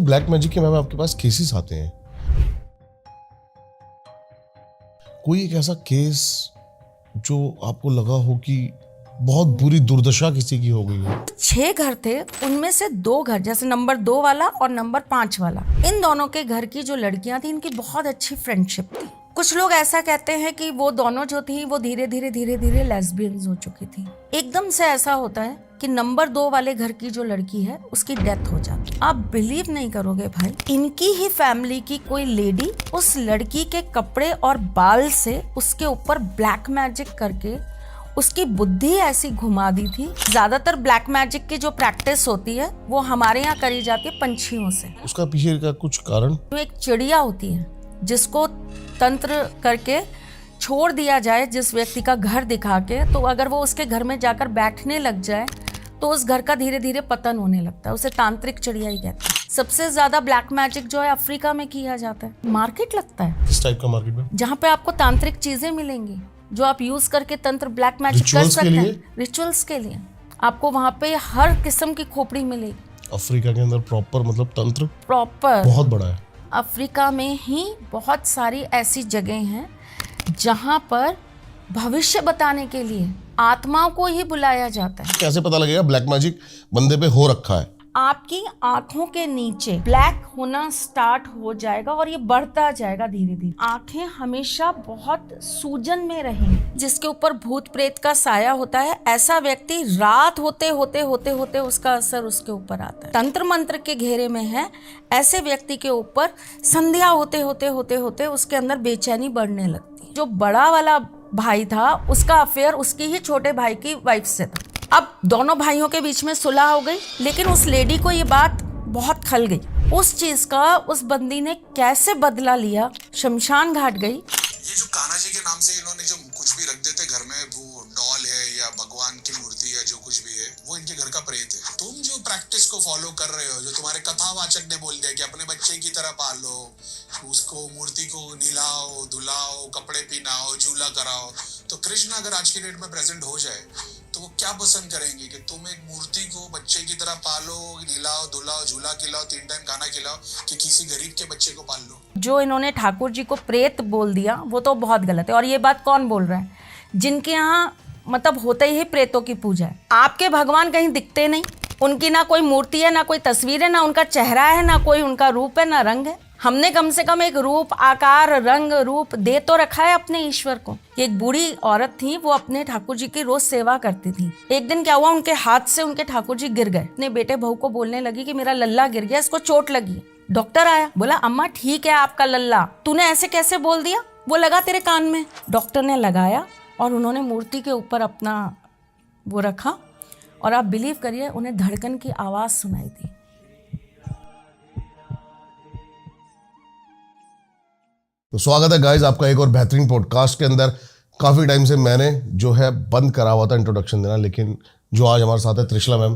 Black magic के ma'am आपके पास cases आते हैं, कोई एक ऐसा केस जो आपको लगा हो कि बहुत बुरी दुर्दशा किसी की हो गई है? 6 घर थे, उनमें से 2 घर, जैसे नंबर 2 वाला और नंबर 5 वाला, इन दोनों के घर की जो लड़कियां थी इनकी बहुत अच्छी फ्रेंडशिप थी। कुछ लोग ऐसा कहते हैं कि वो दोनों जो थी वो धीरे धीरे लेस्बियंस हो चुकी थी। एकदम से ऐसा होता है कि नंबर 2 वाले घर की जो लड़की है उसकी डेथ हो जाती है। आप बिलीव नहीं करोगे भाई, इनकी ही फैमिली की कोई लेडी उस लड़की के कपड़े और बाल से उसके ऊपर ब्लैक मैजिक करके उसकी बुद्धि ऐसी घुमा दी थी। ज्यादातर ब्लैक मैजिक की जो प्रैक्टिस होती है वो हमारे यहाँ करी जाती है पंछियों से। उसका पीछे का कुछ कारण? तो एक चिड़िया होती है जिसको तंत्र करके छोड़ दिया जाए जिस व्यक्ति का घर दिखा के, तो अगर वो उसके घर में जाकर बैठने लग जाए तो उस घर का धीरे धीरे पतन होने लगता है। उसे तांत्रिक चिड़िया ही कहते हैं। सबसे ज्यादा ब्लैक मैजिक जो है अफ्रीका में किया जाता है। मार्केट लगता है किस टाइप का मार्केट में? जहाँ पे आपको तांत्रिक चीजें मिलेंगी जो आप यूज करके तंत्र ब्लैक मैजिक कर सकते हैं। रिचुअल्स के लिए आपको वहाँ पे हर किस्म की खोपड़ी मिलेगी। अफ्रीका के अंदर प्रॉपर मतलब तंत्र प्रॉपर बहुत बड़ा है। अफ्रीका में ही बहुत सारी ऐसी जगह हैं जहाँ पर भविष्य बताने के लिए आत्माओं को ही बुलाया जाता है। कैसे पता लगेगा ब्लैक मैजिक बंदे पे हो रखा है? आपकी आंखों के नीचे ब्लैक होना स्टार्ट हो जाएगा और ये बढ़ता जाएगा धीरे धीरे। आंखें हमेशा बहुत सूजन में रहेंगी। जिसके ऊपर भूत प्रेत का साया होता है, ऐसा व्यक्ति रात होते होते उसका असर उसके ऊपर आता है। तंत्र मंत्र के घेरे में है, ऐसे व्यक्ति के ऊपर संध्या होते उसके अंदर बेचैनी बढ़ने लगती। जो बड़ा वाला भाई था उसका अफेयर उसकी ही छोटे भाई की वाइफ से था। अब दोनों भाइयों के बीच में सुलह हो गई, लेकिन उस लेडी को ये बात बहुत खल गई। उस चीज का उस बंदी ने कैसे बदला लिया, शमशान घाट गई। ये जो कान्हा जी के नाम से इन्होंने जो कुछ भी रख देते घर में, वो डॉल है या भगवान की मूर्ति या जो कुछ भी है, वो इनके घर का प्रेत है। तुम जो प्रैक्टिस को फॉलो कर रहे हो, जो तुम्हारे कथावाचक ने बोल दिया कि अपने बच्चे की तरह पालो, उसको मूर्ति को नहलाओ धुलाओ, कपड़े पहनाओ, झूला कराओ, तो कृष्ण अगर आज की डेट में प्रेजेंट हो जाए तो वो क्या पसंद करेंगे कि तुम एक मूर्ति को बच्चे की तरह पालो, नहलाओ धुलाओ, झूला खिलाओ, 3 टाइम खाना खिलाओ, कि किसी गरीब के बच्चे को पाल लो। जो इन्होंने ठाकुर जी को प्रेत बोल दिया वो तो बहुत गलत है। और ये बात कौन बोल रहा है? जिनके यहाँ मतलब होते ही प्रेतों की पूजा है। आपके भगवान कहीं दिखते नहीं, उनकी ना कोई मूर्ति है, ना कोई तस्वीर है, ना उनका चेहरा है, ना कोई उनका रूप है, ना रंग है। हमने कम से कम एक रूप, आकार, रंग, रूप दे तो रखा है अपने ईश्वर को। एक बूढ़ी औरत थी, वो अपने ठाकुर जी की रोज सेवा करती थी। एक दिन क्या हुआ, उनके हाथ से उनके ठाकुर जी गिर गए। अपने बेटे बहू को बोलने लगी कि मेरा लल्ला गिर गया, इसको चोट लगी। डॉक्टर आया, बोला अम्मा ठीक है आपका लल्ला, तूने ऐसे कैसे बोल दिया? वो लगा तेरे कान में। डॉक्टर ने लगाया और उन्होंने मूर्ति के ऊपर अपना वो रखा और आप बिलीव करिए उन्हें धड़कन की आवाज सुनाई दी। तो स्वागत है गाइस आपका एक और बेहतरीन पॉडकास्ट के अंदर। काफ़ी टाइम से मैंने जो है बंद करा हुआ था इंट्रोडक्शन देना, लेकिन जो आज हमारे साथ है त्रिशला मैम,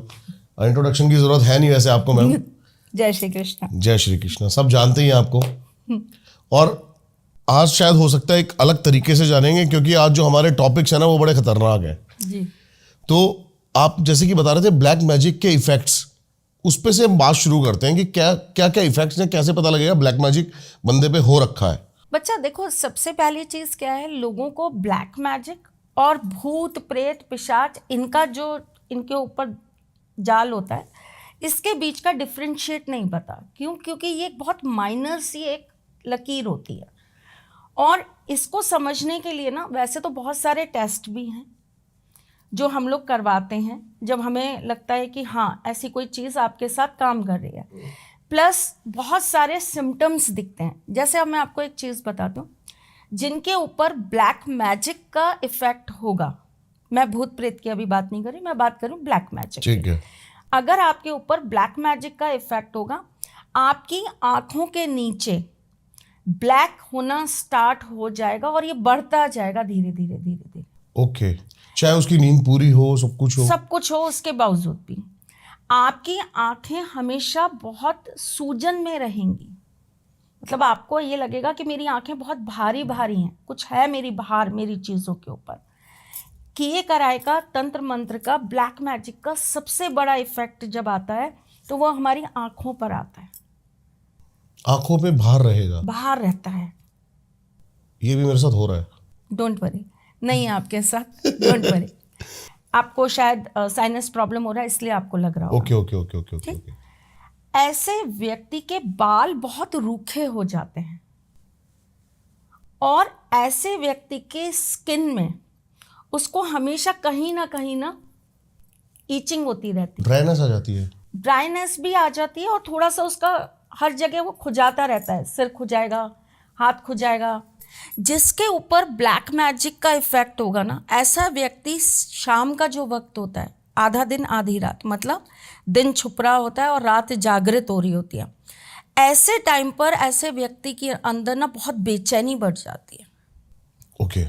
इंट्रोडक्शन की ज़रूरत है नहीं वैसे आपको मैम। जय श्री कृष्ण। जय श्री कृष्ण। सब जानते ही हैं आपको, और आज शायद हो सकता है एक अलग तरीके से जानेंगे, क्योंकि आज जो हमारे टॉपिक्स हैं ना वो बड़े खतरनाक हैं जी। तो आप जैसे कि बता रहे थे ब्लैक मैजिक के इफेक्ट्स, उस पे से हम बात शुरू करते हैं कि क्या क्या क्या इफेक्ट्स हैं, कैसे पता लगेगा ब्लैक मैजिक बंदे पे हो रखा है। बच्चा देखो, सबसे पहली चीज क्या है, लोगों को ब्लैक मैजिक और भूत प्रेत पिशाच इनका जो इनके ऊपर जाल होता है, इसके बीच का डिफरेंशिएट नहीं पता। क्यों? क्योंकि ये एक बहुत माइनर सी एक लकीर होती है। और इसको समझने के लिए ना वैसे तो बहुत सारे टेस्ट भी हैं जो हम लोग करवाते हैं जब हमें लगता है कि हाँ ऐसी कोई चीज़ आपके साथ काम कर रही है। प्लस बहुत सारे सिम्टम्स दिखते हैं। जैसे अब मैं आपको एक चीज़ बताती हूँ, जिनके ऊपर ब्लैक मैजिक का इफेक्ट होगा, मैं भूत प्रेत की अभी बात नहीं कर रही, मैं बात करूँ ब्लैक मैजिक। ठीक है। अगर आपके ऊपर ब्लैक मैजिक का इफेक्ट होगा, आपकी आंखों के नीचे ब्लैक होना स्टार्ट हो जाएगा और ये बढ़ता जाएगा धीरे धीरे। ओके। चाहे उसकी नींद पूरी हो, सब कुछ हो, उसके बावजूद भी आपकी आंखें हमेशा बहुत सूजन में रहेंगी। मतलब आपको ये लगेगा कि मेरी आंखें बहुत भारी भारी हैं, कुछ है मेरी भार मेरी चीज़ों के ऊपर। किए कराए का तंत्र मंत्र का ब्लैक मैजिक का सबसे बड़ा इफेक्ट जब आता है तो वो हमारी आंखों पर आता है। आंखों पे भार रहेगा, बाहर रहता है। ये भी मेरे साथ हो रहा है। डोंट वरी, नहीं आपके साथ, डोंट वरी। आपको शायद साइनस प्रॉब्लम हो रहा है इसलिए आपको लग रहा होगा। Okay okay okay okay okay okay. ऐसे व्यक्ति के बाल बहुत रूखे हो जाते हैं और ऐसे व्यक्ति के स्किन में उसको हमेशा कहीं ना ईचिंग होती रहती है, ड्राइनेस आ जाती है। ड्राइनेस भी आ जाती है और थोड़ा सा उसका हर जगह वो खुजाता रहता है, सिर खुजाएगा, हाथ खुजाएगा, जिसके ऊपर ब्लैक मैजिक का इफेक्ट होगा ना। ऐसा व्यक्ति शाम का जो वक्त होता है, आधा दिन आधी रात, मतलब दिन छुप रहा होता है और रात जागृत हो रही होती है, ऐसे टाइम पर ऐसे व्यक्ति के अंदर ना बहुत बेचैनी बढ़ जाती है। ओके।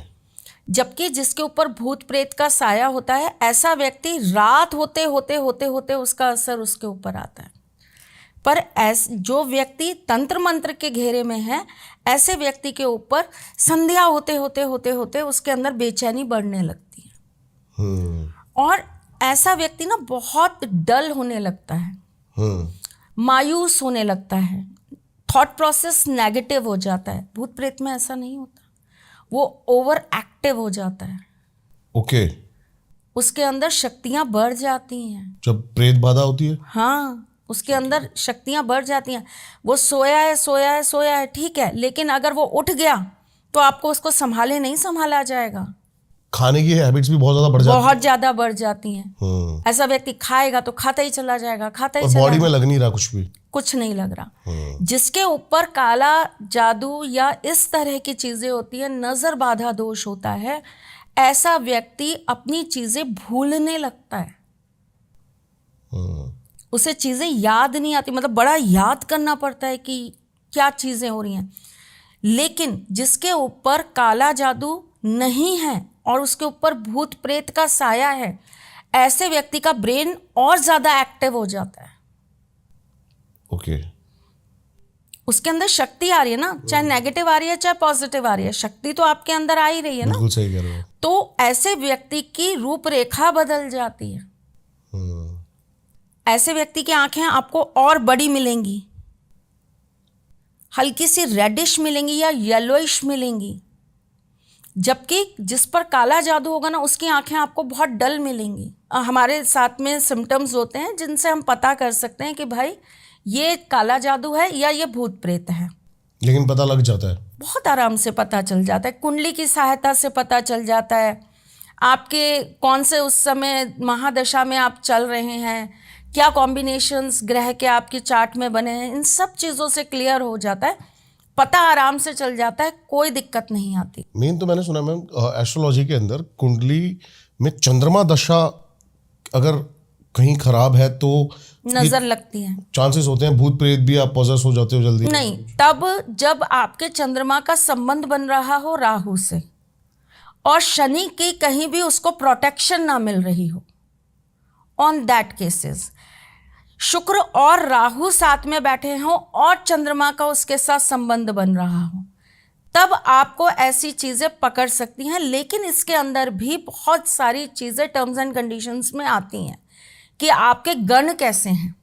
जबकि जिसके ऊपर भूत प्रेत का साया होता है, ऐसा व्यक्ति रात होते होते उसका असर उसके ऊपर आता है। पर जो व्यक्ति तंत्र मंत्र के घेरे में है, ऐसे व्यक्ति के ऊपर संध्या होते उसके अंदर बेचैनी बढ़ने लगती है और ऐसा व्यक्ति ना बहुत डल होने लगता है, मायूस होने लगता है, थॉट प्रोसेस नेगेटिव हो जाता है। भूत प्रेत में ऐसा नहीं होता, वो ओवर एक्टिव हो जाता है। ओके। उसके अंदर शक्तियां बढ़ जाती हैं। जब प्रेत बाधा होती है, हाँ, उसके अंदर शक्तियां बढ़ जाती हैं। वो सोया है ठीक है, लेकिन अगर वो उठ गया तो आपको उसको नहीं संभाला जाएगा। खाने की हैबिट्स भी बहुत ज्यादा बढ़ जाती बहुत ज्यादा बढ़ जाती हैं। ऐसा व्यक्ति खाएगा तो खाता ही चला जाएगा, और बॉडी में लग नहीं रहा, कुछ नहीं लग रहा। जिसके ऊपर काला जादू या इस तरह की चीजें होती है, नजर बाधा दोष होता है, ऐसा व्यक्ति अपनी चीजें भूलने लगता है। उसे चीजें याद नहीं आती, मतलब बड़ा याद करना पड़ता है कि क्या चीजें हो रही हैं। लेकिन जिसके ऊपर काला जादू नहीं है और उसके ऊपर भूत प्रेत का साया है, ऐसे व्यक्ति का ब्रेन और ज्यादा एक्टिव हो जाता है। ओके। उसके अंदर शक्ति आ रही है ना, चाहे नेगेटिव आ रही है चाहे पॉजिटिव आ रही है, शक्ति तो आपके अंदर आ ही रही है ना। बिल्कुल सही कह रहे हो। तो ऐसे व्यक्ति की रूपरेखा बदल जाती है। ऐसे व्यक्ति की आंखें आपको और बड़ी मिलेंगी, हल्की सी रेडिश मिलेंगी या येलोइश मिलेंगी। जबकि जिस पर काला जादू होगा ना, उसकी आंखें आपको बहुत डल मिलेंगी। हमारे साथ में सिम्टम्स होते हैं जिनसे हम पता कर सकते हैं कि भाई ये काला जादू है या ये भूत प्रेत है। लेकिन पता लग जाता है, बहुत आराम से पता चल जाता है। कुंडली की सहायता से पता चल जाता है, आपके कौन से उस समय महादशा में आप चल रहे हैं, क्या कॉम्बिनेशंस ग्रह के आपके चार्ट में बने हैं, इन सब चीज़ों से क्लियर हो जाता है, पता आराम से चल जाता है, कोई दिक्कत नहीं आती। मेन तो मैंने सुना मैम, एस्ट्रोलॉजी के अंदर कुंडली में चंद्रमा दशा अगर कहीं खराब है तो नजर लगती है, चांसेस होते हैं भूत प्रेत भी आप पॉजेस हो जाते हो जल्दी। नहीं, तब जब आपके चंद्रमा का संबंध बन रहा हो राहु से और शनि की कहीं भी उसको प्रोटेक्शन ना मिल रही हो, ऑन दैट केसेस शुक्र और राहु साथ में बैठे हों और चंद्रमा का उसके साथ संबंध बन रहा हो, तब आपको ऐसी चीज़ें पकड़ सकती हैं। लेकिन इसके अंदर भी बहुत सारी चीज़ें टर्म्स एंड कंडीशंस में आती हैं कि आपके गण कैसे हैं।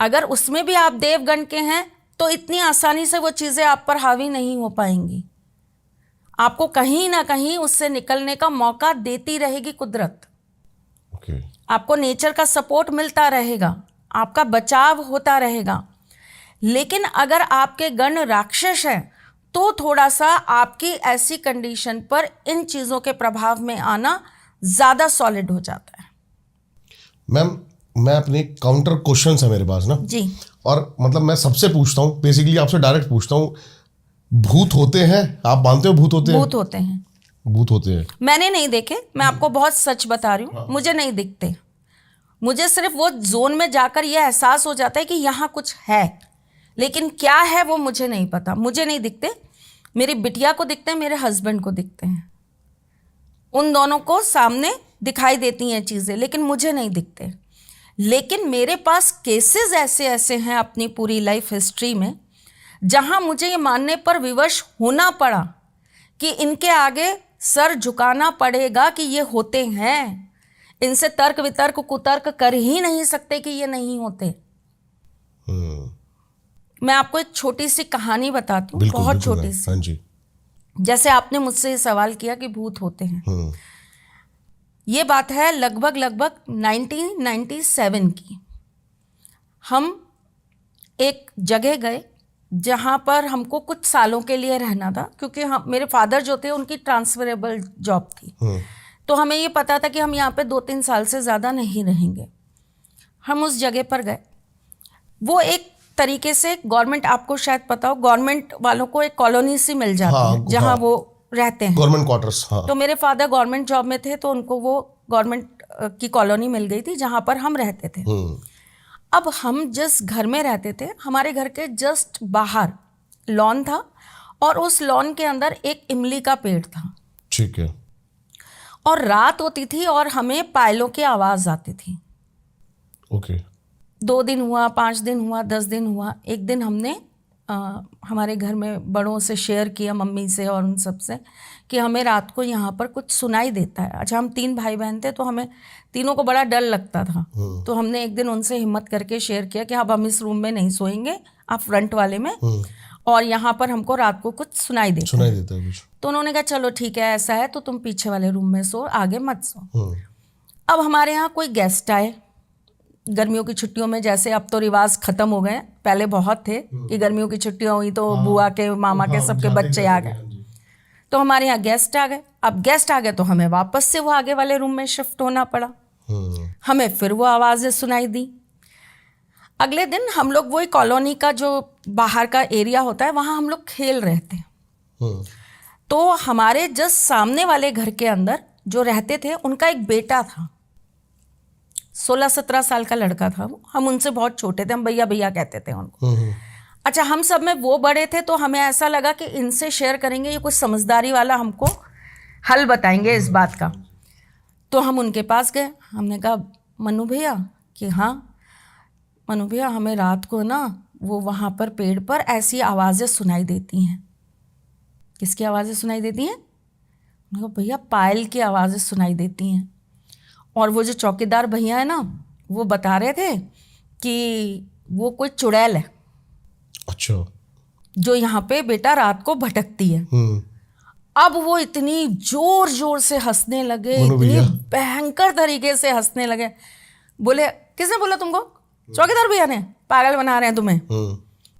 अगर उसमें भी आप देवगण के हैं तो इतनी आसानी से वो चीज़ें आप पर हावी नहीं हो पाएंगी। आपको कहीं ना कहीं उससे निकलने का मौका देती रहेगी कुदरत। ओके। आपको नेचर का सपोर्ट मिलता रहेगा, आपका बचाव होता रहेगा। लेकिन अगर आपके गण राक्षस हैं तो थोड़ा सा आपकी ऐसी कंडीशन पर इन चीज़ों के प्रभाव में आना ज़्यादा सॉलिड हो जाता है। मैम, मैं अपने काउंटर क्वेश्चंस है मेरे पास ना जी, और मतलब मैं सबसे पूछता हूँ, बेसिकली आपसे डायरेक्ट पूछता हूँ, भूत होते हैं? आप मानते हो भूत होते हैं? भूत होते हैं। भूत होते हैं। मैंने नहीं देखे, मैं आपको बहुत सच बता रही हूँ, मुझे नहीं दिखते। मुझे सिर्फ वो जोन में जाकर यह एहसास हो जाता है कि यहाँ कुछ है, लेकिन क्या है वो मुझे नहीं पता। मुझे नहीं दिखते, मेरी बिटिया को दिखते हैं, मेरे हस्बैंड को दिखते हैं, उन दोनों को सामने दिखाई देती हैं चीज़ें, लेकिन मुझे नहीं दिखते। लेकिन मेरे पास केसेस ऐसे ऐसे हैं अपनी पूरी लाइफ हिस्ट्री में जहाँ मुझे ये मानने पर विवश होना पड़ा कि इनके आगे सर झुकाना पड़ेगा कि ये होते हैं। इनसे तर्क वितर्क कुतर्क कर ही नहीं सकते कि ये नहीं होते। मैं आपको एक छोटी सी कहानी बताती हूँ, बिल्कुल, बहुत बिल्कुल छोटी मैम। सी। हाँ जी। जैसे आपने मुझसे ये सवाल किया कि भूत होते हैं, ये बात है लगभग 1997 की। हम एक जगह गए जहाँ पर हमको कुछ सालों के लिए रहना था, क्योंकि हम, मेरे फादर जो थे उनकी ट्रांसफरेबल जॉब थी। तो हमें ये पता था कि हम यहाँ पे 2-3 साल से ज़्यादा नहीं रहेंगे। हम उस जगह पर गए। वो एक तरीके से गवर्नमेंट, आपको शायद पता हो, गवर्नमेंट वालों को एक कॉलोनी सी मिल जाती हाँ, है जहाँ हाँ। वो रहते हैं, गवर्नमेंट क्वार्टर्स। हाँ। तो मेरे फादर गवर्नमेंट जॉब में थे, तो उनको वो गवर्नमेंट की कॉलोनी मिल गई थी जहाँ पर हम रहते थे। अब हम जिस घर में रहते थे, हमारे घर के जस्ट बाहर लॉन था, और उस लॉन के अंदर एक इमली का पेड़ था। ठीक है। और रात होती थी और हमें पायलों की आवाज़ आती थी। ओके। 2 दिन हुआ, 5 दिन हुआ, 10 दिन हुआ। एक दिन हमने हमारे घर में बड़ों से शेयर किया, मम्मी से और उन सब से, कि हमें रात को यहाँ पर कुछ सुनाई देता है। अच्छा, हम 3 भाई बहन थे, तो हमें तीनों को बड़ा डर लगता था। तो हमने एक दिन उनसे हिम्मत करके शेयर किया कि अब हम इस रूम में नहीं सोएंगे, आप फ्रंट वाले में, और यहाँ पर हमको रात को कुछ सुनाई देता है कुछ। तो उन्होंने कहा चलो ठीक है, ऐसा है तो तुम पीछे वाले रूम में सो, आगे मत सो। अब हमारे यहाँ कोई गेस्ट आए गर्मियों की छुट्टियों में, जैसे अब तो रिवाज खत्म हो गए, पहले बहुत थे कि गर्मियों की छुट्टियां हुई तो बुआ के, मामा के, सबके बच्चे आ गए। तो हमारे यहाँ गेस्ट आ गए। अब गेस्ट आ गए तो हमें वापस से वो आगे वाले रूम में शिफ्ट होना पड़ा। हमें फिर वो आवाज़ें सुनाई दी। अगले दिन हम लोग वही कॉलोनी का जो बाहर का एरिया होता है, वहाँ हम लोग खेल रहे थे। तो हमारे जस्ट सामने वाले घर के अंदर जो रहते थे, उनका एक बेटा था, 16-17 साल का लड़का था वो। हम उनसे बहुत छोटे थे, हम भैया भैया कहते थे उनको। अच्छा, हम सब में वो बड़े थे, तो हमें ऐसा लगा कि इनसे शेयर करेंगे, ये कुछ समझदारी वाला हमको हल बताएंगे इस बात का। तो हम उनके पास गए। हमने कहा मनु भैया, कि हाँ मनु भैया, हमें रात को ना वो वहाँ पर पेड़ पर ऐसी आवाज़ें सुनाई देती हैं। किसकी आवाज़ें सुनाई देती हैं? मैंने कहा भैया, पायल की आवाज़ें सुनाई देती हैं। और वो जो चौकीदार भैया है ना, वो बता रहे थे कि वो कोई चुड़ैल है। अच्छा। जो यहाँ पे बेटा रात को भटकती है। अब वो इतनी जोर जोर से हंसने लगे, इतनी भयंकर तरीके से हंसने लगे। बोले किसने बोला तुमको? चौकीदार भैया ने। पागल बना रहे हैं तुम्हें,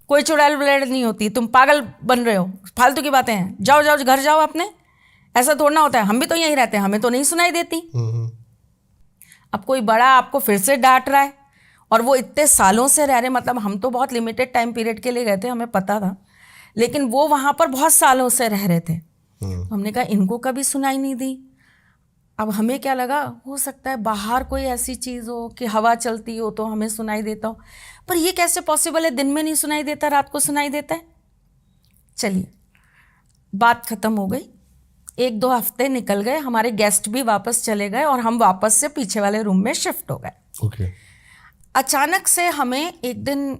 कोई चुड़ैल वुड़ैल नहीं होती, तुम पागल बन रहे हो, फालतू की बातें हैं, जाओ जाओ घर जाओ अपने, ऐसा थोड़ा होता है, हम भी तो यहीं रहते हैं, हमें तो नहीं सुनाई देती। अब कोई बड़ा आपको फिर से डांट रहा है, और वो इतने सालों से रह रहे, मतलब हम तो बहुत लिमिटेड टाइम पीरियड के लिए गए थे, हमें पता था, लेकिन वो वहाँ पर बहुत सालों से रह रहे थे। तो हमने कहा इनको कभी सुनाई नहीं दी। अब हमें क्या लगा, हो सकता है बाहर कोई ऐसी चीज़ हो कि हवा चलती हो तो हमें सुनाई देता हो, पर ये कैसे पॉसिबल है, दिन में नहीं सुनाई देता, रात को सुनाई देता है। चलिए, बात ख़त्म हो गई। 1-2 हफ्ते निकल गए, हमारे गेस्ट भी वापस चले गए, और हम वापस से पीछे वाले रूम में शिफ्ट हो गए। ओके। अचानक से हमें एक दिन,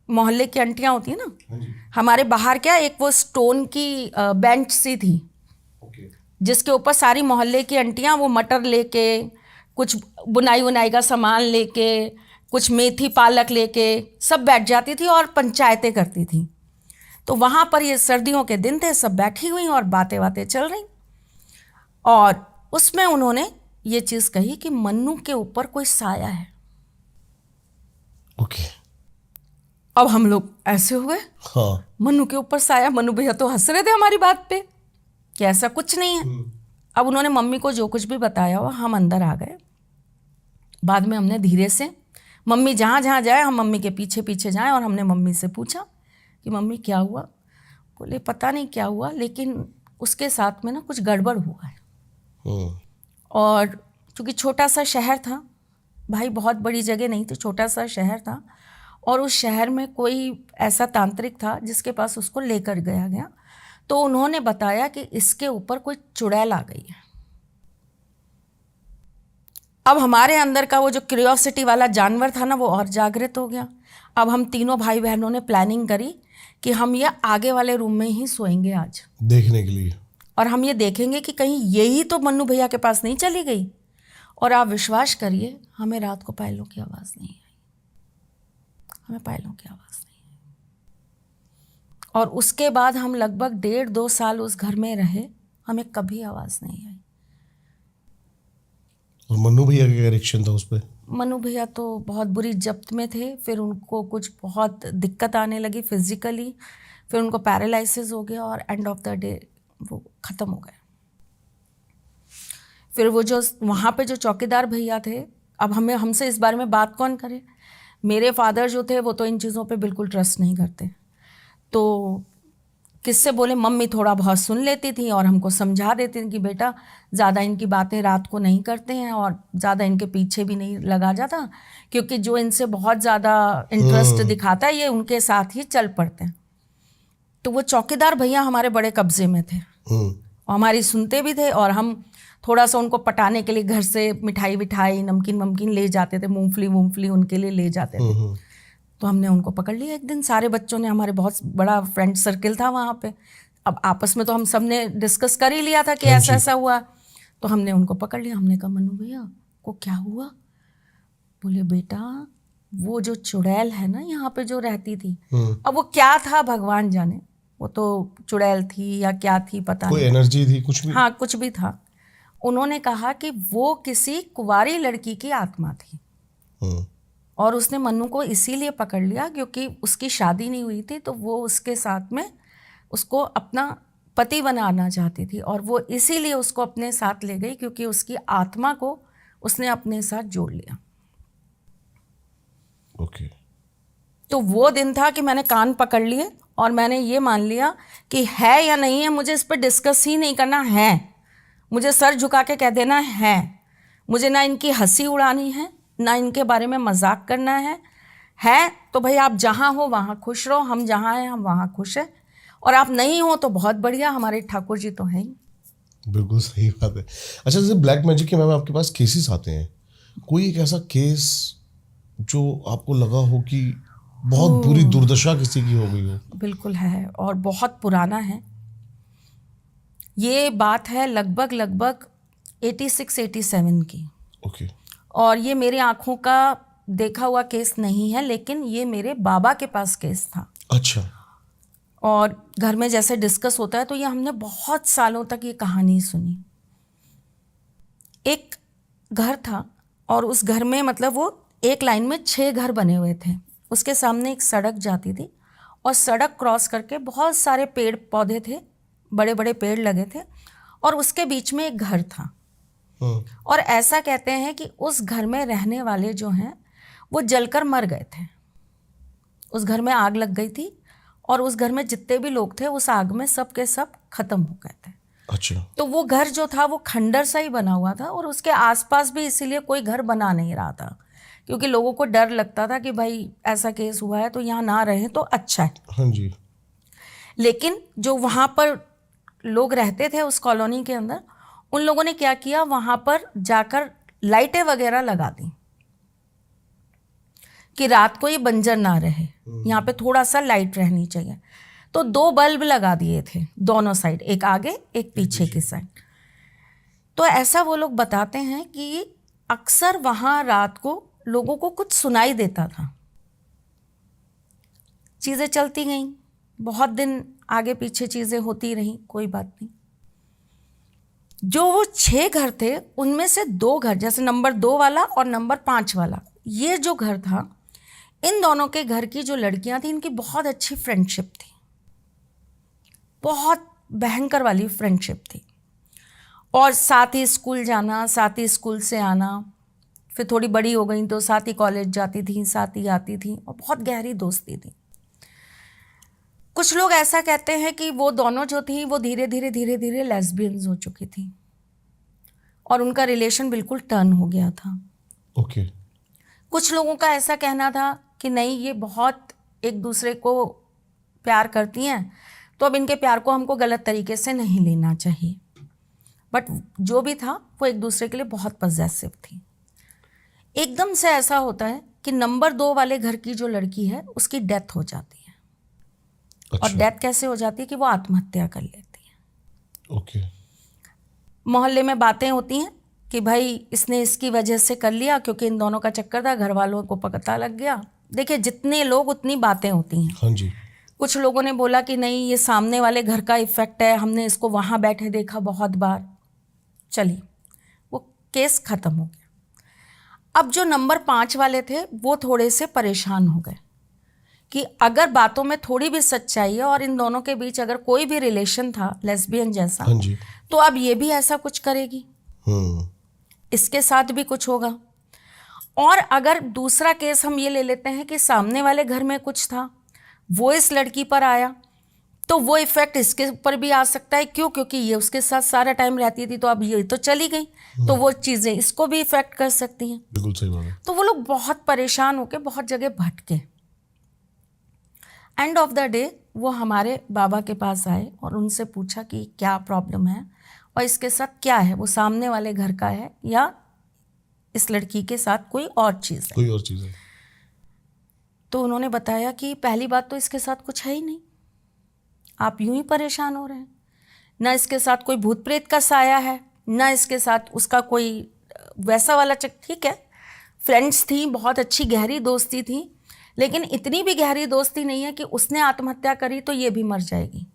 मोहल्ले की आंटियाँ होती है ना, हमारे बाहर क्या एक वो स्टोन की बेंच सी थी, जिसके ऊपर सारी मोहल्ले की आंटियाँ वो मटर लेके, कुछ बुनाई वुनाई का सामान लेके, कुछ मेथी पालक लेके सब बैठ जाती थी और पंचायतें करती थी। तो वहाँ पर ये सर्दियों के दिन थे, सब बैठी हुई और बातें बातें चल रही, और उसमें उन्होंने ये चीज़ कही कि मन्नू के ऊपर कोई साया है। ओके। अब हम लोग ऐसे हुए, हाँ। मन्नू के ऊपर साया। मन्नू भैया तो हंस रहे थे हमारी बात पे कि ऐसा कुछ नहीं है। अब उन्होंने मम्मी को जो कुछ भी बताया हुआ, हम अंदर आ गए। बाद में हमने धीरे से, मम्मी जहाँ जहाँ जाए हम मम्मी के पीछे पीछे जाएं, और हमने मम्मी से पूछा कि मम्मी क्या हुआ? बोले पता नहीं क्या हुआ, लेकिन उसके साथ में ना कुछ गड़बड़ हुआ है। और चूँकि छोटा सा शहर था भाई, बहुत बड़ी जगह नहीं थी, छोटा सा शहर था, और उस शहर में कोई ऐसा तांत्रिक था जिसके पास उसको लेकर गया। तो उन्होंने बताया कि इसके ऊपर कोई चुड़ैल आ गई है। अब हमारे अंदर का वो जो क्यूरियोसिटी वाला जानवर था ना, वो और जागृत हो गया। अब हम तीनों भाई बहनों ने प्लानिंग करी कि हम ये आगे वाले रूम में ही सोएंगे आज, देखने के लिए, और हम ये देखेंगे कि कहीं यही तो मन्नू भैया के पास नहीं चली गई। और आप विश्वास करिए, हमें रात को पायलों की आवाज़ नहीं आई, हमें पायलों की आवाज़ नहीं आई। और उसके बाद हम लगभग 1.5-2 साल उस घर में रहे, हमें कभी आवाज़ नहीं आई। और मन्नू भैया का क्या रिएक्शन था उस पर? मनु भैया तो बहुत बुरी जब्त में थे, फिर उनको कुछ बहुत दिक्कत आने लगी फिजिकली, फिर उनको पैरालिसिस हो गया और एंड ऑफ द डे वो ख़त्म हो गए। फिर वो जो वहाँ पे जो चौकीदार भैया थे, अब हमसे इस बारे में बात कौन करे। मेरे फादर जो थे वो तो इन चीज़ों पे बिल्कुल ट्रस्ट नहीं करते, तो किससे बोले, मम्मी थोड़ा बहुत सुन लेती थी और हमको समझा देती थी कि बेटा ज़्यादा इनकी बातें रात को नहीं करते हैं और ज़्यादा इनके पीछे भी नहीं लगा जाता, क्योंकि जो इनसे बहुत ज़्यादा इंटरेस्ट दिखाता है ये उनके साथ ही चल पड़ते हैं। तो वो चौकीदार भैया हमारे बड़े कब्जे में थे और हमारी सुनते भी थे, और हम थोड़ा सा उनको पटाने के लिए घर से मिठाई विठाई नमकीन वमकीन ले जाते थे, मूंगफली उनके लिए ले जाते थे। तो हमने उनको पकड़ लिया एक दिन, सारे बच्चों ने, हमारे बहुत बड़ा फ्रेंड सर्किल था वहाँ पे, अब आपस में तो हम सब ने डिस्कस कर ही लिया था कि ऐसा ऐसा हुआ, तो हमने उनको पकड़ लिया। हमने कहा मन्नू भैया को क्या हुआ? बोले बेटा वो जो चुड़ैल है ना यहाँ पे जो रहती थी, अब वो क्या था भगवान जाने, वो तो चुड़ैल थी या क्या थी पता कोई नहीं, एनर्जी थी, कुछ भी? हाँ कुछ भी था। उन्होंने कहा कि वो किसी कुंवारी लड़की की आत्मा थी और उसने मन्नू को इसीलिए पकड़ लिया क्योंकि उसकी शादी नहीं हुई थी, तो वो उसके साथ में उसको अपना पति बनाना चाहती थी और वो इसीलिए उसको अपने साथ ले गई क्योंकि उसकी आत्मा को उसने अपने साथ जोड़ लिया। ओके। तो वो दिन था कि मैंने कान पकड़ लिए और मैंने ये मान लिया कि है या नहीं है, मुझे इस पर डिस्कस ही नहीं करना है, मुझे सर झुका के कह देना है, मुझे ना इनकी हंसी उड़ानी है ना इनके बारे में मजाक करना है तो भाई आप जहाँ हो वहाँ खुश रहो, हम जहाँ हैं हम वहाँ खुश हैं, और आप नहीं हो तो बहुत बढ़िया, हमारे ठाकुर जी तो हैं ही। बिल्कुल सही बात है। अच्छा, जैसे ब्लैक मैजिक के मैम आपके पास केसेस आते हैं, कोई एक ऐसा केस जो आपको लगा हो कि बहुत बुरी दुर्दशा किसी की हो गई हो? बिल्कुल है, और बहुत पुराना है। ये बात है लगभग 86-87 की। ओके। और ये मेरी आंखों का देखा हुआ केस नहीं है, लेकिन ये मेरे बाबा के पास केस था। अच्छा। और घर में जैसे डिस्कस होता है तो ये हमने बहुत सालों तक ये कहानी सुनी। एक घर था और उस घर में मतलब वो एक लाइन में 6 घर बने हुए थे, उसके सामने एक सड़क जाती थी और सड़क क्रॉस करके बहुत सारे पेड़ पौधे थे, बड़े बड़े पेड़ लगे थे, और उसके बीच में एक घर था। और ऐसा कहते हैं कि उस घर में रहने वाले जो हैं वो जलकर मर गए थे, उस घर में आग लग गई थी और उस घर में जितने भी लोग थे उस आग में सब के सब खत्म हो गए थे। अच्छा। तो वो घर जो था वो खंडर सा ही बना हुआ था और उसके आसपास भी इसीलिए कोई घर बना नहीं रहा था, क्योंकि लोगों को डर लगता था कि भाई ऐसा केस हुआ है तो यहाँ ना रहें तो अच्छा है। हाँ जी। लेकिन जो वहाँ पर लोग रहते थे उस कॉलोनी के अंदर, उन लोगों ने क्या किया, वहाँ पर जाकर लाइटें वगैरह लगा दी कि रात को ये बंजर ना रहे, यहाँ पे थोड़ा सा लाइट रहनी चाहिए। तो 2 बल्ब लगा दिए थे दोनों साइड, एक आगे एक पीछे की साइड। तो ऐसा वो लोग बताते हैं कि अक्सर वहाँ रात को लोगों को कुछ सुनाई देता था। चीज़ें चलती गईं, बहुत दिन आगे पीछे चीज़ें होती रहीं, कोई बात नहीं। जो वो 6 घर थे उनमें से 2 घर, जैसे नंबर 2 वाला और नंबर 5 वाला, ये जो घर था, इन दोनों के घर की जो लड़कियां थी इनकी बहुत अच्छी फ्रेंडशिप थी, बहुत भयंकर वाली फ्रेंडशिप थी, और साथ ही स्कूल जाना, साथ ही स्कूल से आना, फिर थोड़ी बड़ी हो गई तो साथ ही कॉलेज जाती थी, साथ ही आती थी, और बहुत गहरी दोस्ती थी। कुछ लोग ऐसा कहते हैं कि वो दोनों जो थी वो धीरे धीरे लेस्बियंस हो चुकी थी और उनका रिलेशन बिल्कुल टर्न हो गया था। ओके। कुछ लोगों का ऐसा कहना था कि नहीं, ये बहुत एक दूसरे को प्यार करती हैं तो अब इनके प्यार को हमको गलत तरीके से नहीं लेना चाहिए। बट जो भी था वो एक दूसरे के लिए बहुत पॉजेसिव थी। एकदम से ऐसा होता है कि नंबर 2 वाले घर की जो लड़की है उसकी डेथ हो जाती है। अच्छा। और डेथ कैसे हो जाती है कि वो आत्महत्या कर लेती है। ओके। मोहल्ले में बातें होती हैं कि भाई इसने इसकी वजह से कर लिया, क्योंकि इन दोनों का चक्कर था, घर वालों को पता लग गया। देखिए जितने लोग उतनी बातें होती हैं। हाँ जी। कुछ लोगों ने बोला कि नहीं ये सामने वाले घर का इफेक्ट है, हमने इसको वहाँ बैठे देखा बहुत बार। चलिए वो केस ख़त्म हो गया। अब जो नंबर 5 वाले थे वो थोड़े से परेशान हो गए कि अगर बातों में थोड़ी भी सच्चाई है और इन दोनों के बीच अगर कोई भी रिलेशन था लेस्बियन जैसा, हाँ जी, तो अब ये भी ऐसा कुछ करेगी, इसके साथ भी कुछ होगा। और अगर दूसरा केस हम ये ले लेते हैं कि सामने वाले घर में कुछ था, वो इस लड़की पर आया, तो वो इफेक्ट इसके ऊपर भी आ सकता है। क्यों? क्योंकि ये उसके साथ सारा टाइम रहती थी, तो अब ये तो चली गई, तो वो चीज़ें इसको भी इफेक्ट कर सकती हैं। बिल्कुल सही बात है। तो वो लोग बहुत परेशान होके बहुत जगह भटके। एंड ऑफ द डे वो हमारे बाबा के पास आए और उनसे पूछा कि क्या प्रॉब्लम है और इसके साथ क्या है, वो सामने वाले घर का है या इस लड़की के साथ कोई और चीज़ है। कोई और चीज़ है। तो उन्होंने बताया कि पहली बात तो इसके साथ कुछ है ही नहीं, आप यूं ही परेशान हो रहे हैं, ना इसके साथ कोई भूत प्रेत का साया है, ना इसके साथ उसका कोई वैसा वाला ठीक है, फ्रेंड्स थी, बहुत अच्छी गहरी दोस्ती थी, लेकिन इतनी भी गहरी दोस्ती नहीं है कि उसने आत्महत्या करी तो ये भी मर जाएगी।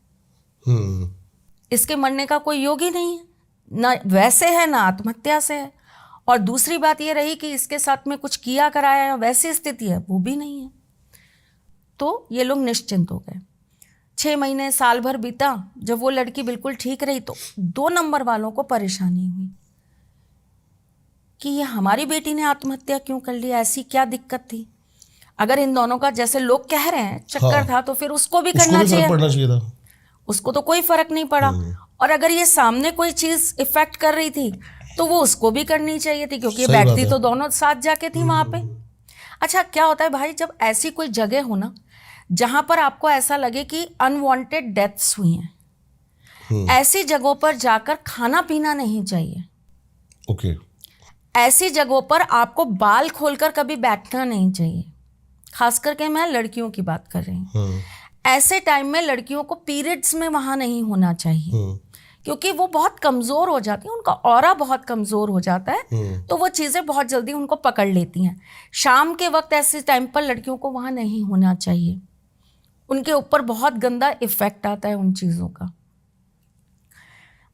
इसके मरने का कोई योग ही नहीं है, ना वैसे है ना आत्महत्या से है। और दूसरी बात ये रही कि इसके साथ में कुछ किया कराया या वैसी स्थिति है, वो भी नहीं है। तो ये लोग निश्चिंत हो गए। 6 महीने साल भर बीता, जब वो लड़की बिल्कुल ठीक रही तो 2 नंबर वालों को परेशानी हुई कि ये हमारी बेटी ने आत्महत्या क्यों कर ली, ऐसी क्या दिक्कत थी। अगर इन दोनों का जैसे लोग कह रहे हैं चक्कर था, तो फिर उसको भी करना चाहिए था। उसको तो कोई फर्क नहीं पड़ा। और अगर ये सामने कोई चीज इफेक्ट कर रही थी तो वो उसको भी करनी चाहिए थी, क्योंकि ये बैठती तो दोनों साथ जाके थी वहां पे। अच्छा क्या होता है भाई, जब ऐसी कोई जगह हो ना जहां पर आपको ऐसा लगे कि अनवांटेड डेथ्स हुई हैं, ऐसी जगहों पर जाकर खाना पीना नहीं चाहिए। ओके। ऐसी जगहों पर आपको बाल खोलकर कभी बैठना नहीं चाहिए, खास करके मैं लड़कियों की बात कर रही हूँ। ऐसे टाइम में लड़कियों को पीरियड्स में वहां नहीं होना चाहिए, क्योंकि वो बहुत कमज़ोर हो जाती हैं, उनका ऑरा बहुत कमज़ोर हो जाता है, तो वो चीज़ें बहुत जल्दी उनको पकड़ लेती हैं। शाम के वक्त ऐसे टाइम पर लड़कियों को वहाँ नहीं होना चाहिए, उनके ऊपर बहुत गंदा इफेक्ट आता है उन चीज़ों का।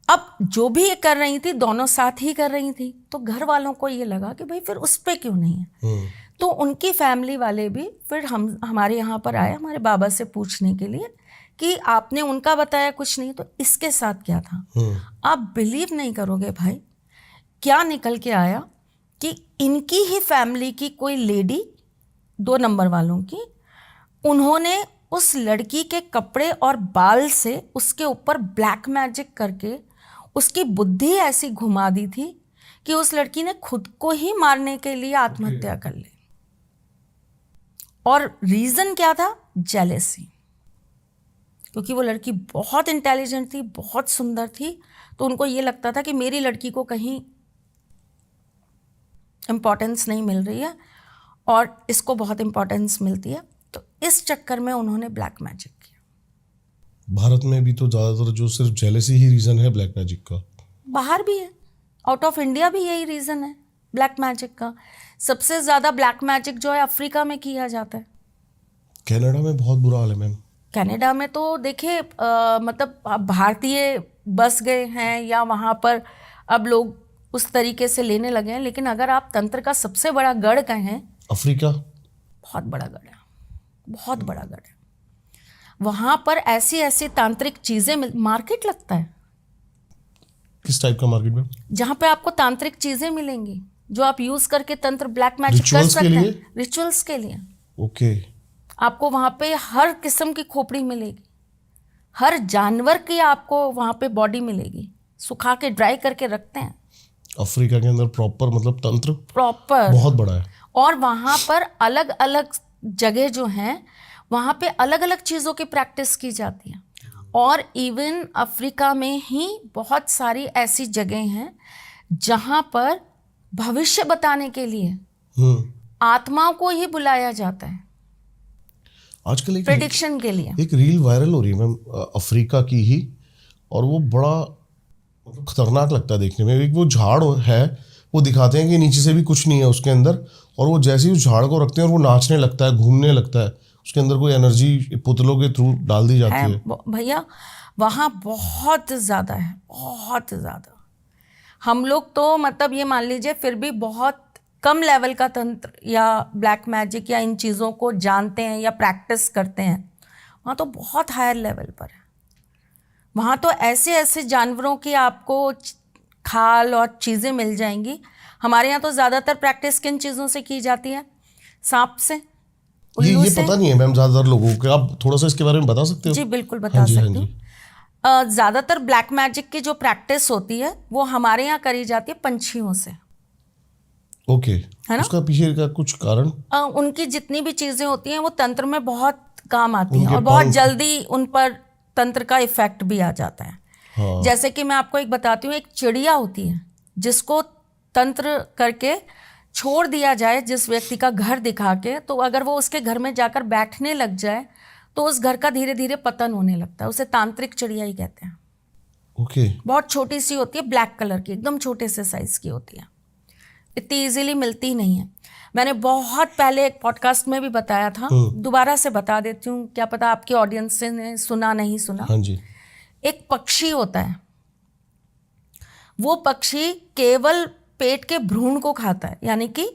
अब जो भी ये कर रही थी, दोनों साथ ही कर रही थी, तो घर वालों को ये लगा कि भाई फिर उस पर क्यों नहीं है। तो उनकी फैमिली वाले भी फिर हमारे यहाँ पर आए हमारे बाबा से पूछने के लिए कि आपने उनका बताया कुछ नहीं, तो इसके साथ क्या था। आप बिलीव नहीं करोगे भाई, क्या निकल के आया कि इनकी ही फैमिली की कोई लेडी, 2 नंबर वालों की, उन्होंने उस लड़की के कपड़े और बाल से उसके ऊपर ब्लैक मैजिक करके उसकी बुद्धि ऐसी घुमा दी थी कि उस लड़की ने खुद को ही मारने के लिए आत्महत्या कर ली। और रीज़न क्या था? जेलेसी। क्योंकि वो लड़की बहुत इंटेलिजेंट थी, बहुत सुंदर थी, तो उनको ये लगता था कि मेरी लड़की को कहीं इम्पोर्टेंस नहीं मिल रही है और इसको बहुत इम्पोर्टेंस मिलती है, तो इस चक्कर में उन्होंने ब्लैक मैजिक किया। भारत में भी तो ज़्यादातर जो सिर्फ जेलेसी ही रीज़न है ब्लैक मैजिक का। बाहर भी है, आउट ऑफ इंडिया भी यही रीज़न है ब्लैक मैजिक का। सबसे ज़्यादा ब्लैक मैजिक जो है अफ्रीका में किया जाता है। कनाडा में बहुत बुरा हाल है मैम। कनाडा में तो देखिए मतलब भारतीय बस गए हैं या वहाँ पर अब लोग उस तरीके से लेने लगे हैं, लेकिन अगर आप तंत्र का सबसे बड़ा गढ़ कहें, अफ्रीका बहुत बड़ा गढ़ है, बहुत बड़ा गढ़ है। वहाँ पर ऐसी ऐसी तांत्रिक चीज़ें मार्केट लगता है। किस टाइप का मार्केट में? जहाँ पे आपको तांत्रिक चीज़ें मिलेंगी जो आप यूज़ करके तंत्र ब्लैक मैजिक कर सकते हैं, रिचुअल्स के लिए। ओके। आपको वहाँ पे हर किस्म की खोपड़ी मिलेगी, हर जानवर की आपको वहाँ पे बॉडी मिलेगी, सुखा के ड्राई करके रखते हैं। अफ्रीका के अंदर प्रॉपर मतलब तंत्र प्रॉपर बहुत बड़ा है। और वहाँ पर अलग अलग जगह जो हैं वहाँ पे अलग अलग चीज़ों की प्रैक्टिस की जाती है। और इवन अफ्रीका में ही बहुत सारी ऐसी जगह हैं जहाँ पर भविष्य बताने के लिए आत्माओं को ही बुलाया जाता है आजकल। प्रेडिक्शन के लिए एक रील वायरल हो रही है मैम, अफ्रीका की ही, और वो बड़ा मतलब खतरनाक लगता है देखने में। एक वो झाड़ है, वो दिखाते हैं कि नीचे से भी कुछ नहीं है उसके अंदर, और वो जैसे ही उस झाड़ को रखते हैं और वो नाचने लगता है, घूमने लगता है, उसके अंदर कोई एनर्जी पुतलों के थ्रू डाल दी जाती है? भैया वहाँ बहुत ज़्यादा है, बहुत ज़्यादा। हम लोग तो मतलब ये मान लीजिए फिर भी बहुत कम लेवल का तंत्र या ब्लैक मैजिक या इन चीज़ों को जानते हैं या प्रैक्टिस करते हैं। वहाँ तो बहुत हायर लेवल पर है। वहाँ तो ऐसे ऐसे जानवरों की आपको खाल और चीज़ें मिल जाएंगी। हमारे यहाँ तो ज़्यादातर प्रैक्टिस किन चीज़ों से की जाती है? सांप से, उल्लू ये से। पता नहीं है मैम ज़्यादातर लोगों को, आप थोड़ा सा इसके बारे में बता सकते हो? जी बिल्कुल बता सकती हूँ। ज़्यादातर ब्लैक मैजिक की जो प्रैक्टिस होती है वो हमारे यहाँ करी जाती है पंछियों से। ओके, है ना? उसका पीछे का कुछ कारण? उनकी जितनी भी चीज़ें होती हैं वो तंत्र में बहुत काम आती हैं उनके और बहुत पंख। जल्दी उन पर तंत्र का इफेक्ट भी आ जाता है। हाँ। जैसे कि मैं आपको एक बताती हूँ, एक चिड़िया होती है जिसको तंत्र करके छोड़ दिया जाए जिस व्यक्ति का घर दिखा के, तो अगर वो उसके घर में जाकर बैठने लग जाए तो उस घर का धीरे धीरे पतन होने लगता है। उसे तांत्रिक चिड़िया ही कहते हैं। ओके। बहुत छोटी सी होती है, ब्लैक कलर की, एकदम छोटे से साइज की होती है, इतनी इजीली मिलती नहीं है। मैंने बहुत पहले एक पॉडकास्ट में भी बताया था, दोबारा से बता देती हूँ, क्या पता आपकी ऑडियंस ने सुना नहीं सुना। हाँ जी। एक पक्षी होता है, वो पक्षी केवल पेट के भ्रूण को खाता है, यानी कि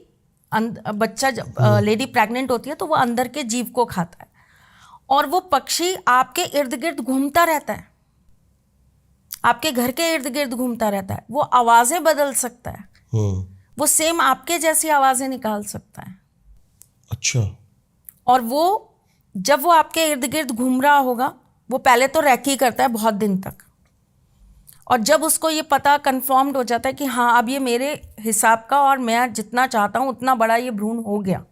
बच्चा जब लेडी प्रेग्नेंट होती है तो वो अंदर के जीव को खाता है, और वो पक्षी आपके इर्द गिर्द घूमता रहता है, आपके घर के इर्द गिर्द घूमता रहता है। वो आवाज़ें बदल सकता है, वो सेम आपके जैसी आवाज़ें निकाल सकता है। अच्छा। और वो जब वो आपके इर्द गिर्द घूम रहा होगा, वो पहले तो रैकी करता है बहुत दिन तक, और जब उसको ये पता कंफर्म्ड हो जाता है कि हाँ अब ये मेरे हिसाब का और मैं जितना चाहता हूँ उतना बड़ा ये भ्रूण हो गया,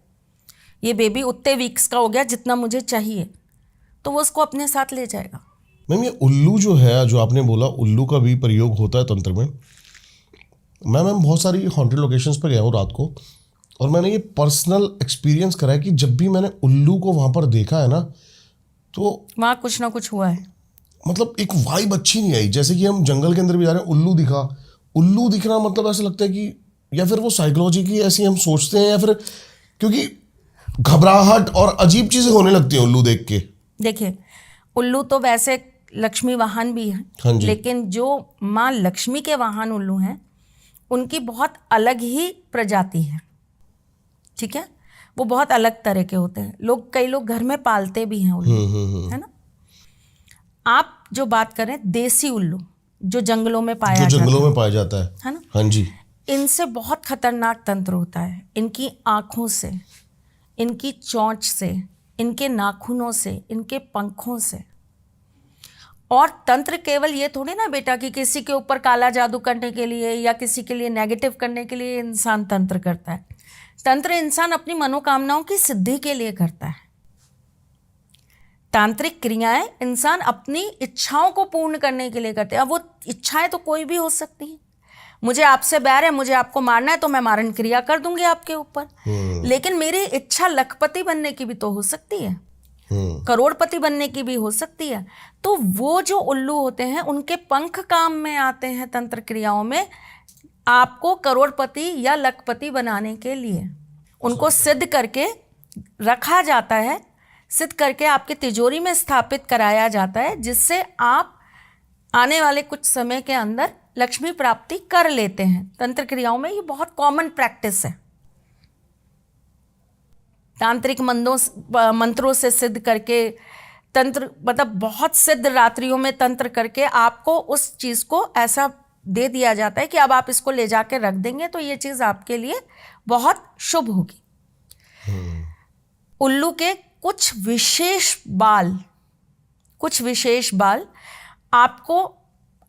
ये बेबी उतने वीक्स का हो गया जितना मुझे चाहिए, तो वो उसको अपने साथ ले जाएगा। मैम ये उल्लू जो है, जो आपने बोला उल्लू का भी प्रयोग होता है तंत्र में। मैम बहुत सारी हॉन्टेड लोकेशंस पे गया हूँ रात को, और मैंने ये पर्सनल एक्सपीरियंस करा है कि जब भी मैंने उल्लू को वहाँ पर देखा है ना, तो वहाँ कुछ ना कुछ हुआ है। मतलब एक वाइब अच्छी नहीं आई। जैसे कि हम जंगल के अंदर भी जा रहे हैं, उल्लू दिखा, उल्लू दिखना मतलब ऐसा लगता है कि या फिर वो साइकोलॉजी की ऐसी हम सोचते हैं, या फिर क्योंकि घबराहट और अजीब चीज़ें होने लगती हैं उल्लू देख के। देखिए, उल्लू तो वैसे लक्ष्मी वाहन भी है, हाँ जी। लेकिन जो माँ लक्ष्मी के वाहन उल्लू हैं उनकी बहुत अलग ही प्रजाति है, ठीक है? वो बहुत अलग तरह के होते हैं। कई लोग घर में पालते भी हैं उल्लू, है ना? आप जो बात करें देसी उल्लू जो जंगलों में पाया जो जाता जंगलों में पाया जाता है ना, हाँ जी। इनसे बहुत खतरनाक तंत्र होता है। इनकी आँखों से, इनकी चोंच से, इनके नाखूनों से, इनके पंखों से। और तंत्र केवल ये थोड़ी ना बेटा कि किसी के ऊपर काला जादू करने के लिए या किसी के लिए नेगेटिव करने के लिए इंसान तंत्र करता है। तंत्र इंसान अपनी मनोकामनाओं की सिद्धि के लिए करता है। तांत्रिक क्रियाएं इंसान अपनी इच्छाओं को पूर्ण करने के लिए करते हैं। अब वो इच्छाएं तो कोई भी हो सकती हैं। मुझे आपसे बैर है, मुझे आपको मारना है, तो मैं मारण क्रिया कर दूंगी आपके ऊपर। लेकिन मेरी इच्छा लखपति बनने की भी तो हो सकती है, करोड़पति बनने की भी हो सकती है। तो वो जो उल्लू होते हैं उनके पंख काम में आते हैं तंत्र क्रियाओं में, आपको करोड़पति या लखपति बनाने के लिए। उनको सिद्ध करके रखा जाता है, सिद्ध करके आपकी तिजोरी में स्थापित कराया जाता है, जिससे आप आने वाले कुछ समय के अंदर लक्ष्मी प्राप्ति कर लेते हैं। तंत्र क्रियाओं में ये बहुत कॉमन प्रैक्टिस है। तांत्रिक मंत्रों से सिद्ध करके तंत्र, मतलब बहुत सिद्ध रात्रियों में तंत्र करके आपको उस चीज़ को ऐसा दे दिया जाता है कि अब आप इसको ले जाके रख देंगे तो ये चीज़ आपके लिए बहुत शुभ होगी। उल्लू के कुछ विशेष बाल आपको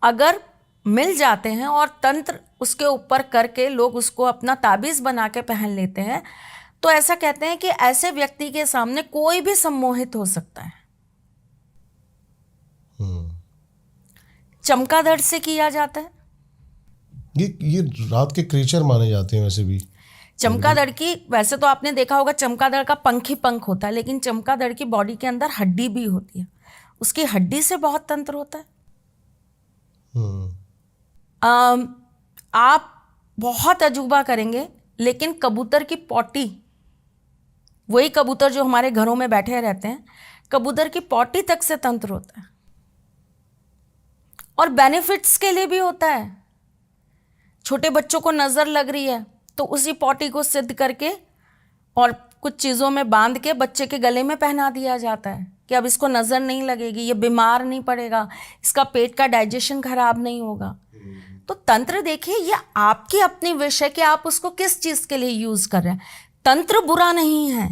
अगर मिल जाते हैं और तंत्र उसके ऊपर करके लोग उसको अपना ताबीज़ बना के पहन लेते हैं, तो ऐसा कहते हैं कि ऐसे व्यक्ति के सामने कोई भी सम्मोहित हो सकता है। चमगादड़ से किया जाता है। ये रात के क्रीचर माने जाते हैं वैसे भी। चमगादड़ की, वैसे तो आपने देखा होगा चमगादड़ का पंख ही पंख होता है, लेकिन चमगादड़ की बॉडी के अंदर हड्डी भी होती है। उसकी हड्डी से बहुत तंत्र होता है। आप बहुत अजूबा करेंगे, लेकिन कबूतर की पॉटी वही कबूतर जो हमारे घरों में बैठे रहते हैं, कबूतर की पॉटी तक से तंत्र होता है और बेनिफिट्स के लिए भी होता है। छोटे बच्चों को नजर लग रही है तो उसी पॉटी को सिद्ध करके और कुछ चीज़ों में बांध के बच्चे के गले में पहना दिया जाता है कि अब इसको नज़र नहीं लगेगी, ये बीमार नहीं पड़ेगा, इसका पेट का डाइजेशन खराब नहीं होगा। तो तंत्र देखिए, ये आपकी अपनी विश है कि आप उसको किस चीज़ के लिए यूज़ कर रहे हैं। तंत्र बुरा नहीं है,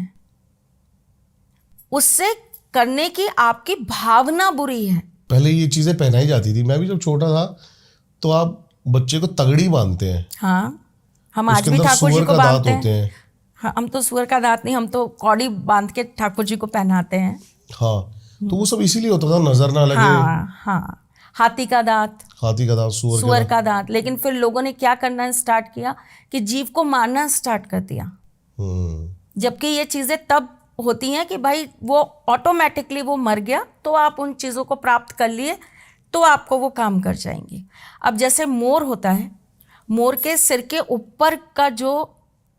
उससे करने की आपकी भावना बुरी है। पहले ये चीजें पहनाई जाती थी, मैं भी जब छोटा था तो आप बच्चे को तगड़ी बांधते हैं। हाँ, हम आज उसके भी अंदर ठाकुर जी सूअर को का दांत बांधते होते हैं। हैं। हाँ, हम तो सूअर का दांत नहीं, हम तो कौड़ी बांध के ठाकुर जी को पहनाते हैं। हाँ, तो वो सब इसीलिए होता था, नजर ना लगे। हाँ हाँ, हाथी का दांत, हाथी का दांत, सूअर का दांत। लेकिन फिर लोगों ने क्या करना स्टार्ट किया कि जीव को मारना स्टार्ट कर दिया। जबकि ये चीज़ें तब होती हैं कि भाई वो ऑटोमेटिकली वो मर गया तो आप उन चीज़ों को प्राप्त कर लिए तो आपको वो काम कर जाएंगे। अब जैसे मोर होता है, मोर के सिर के ऊपर का जो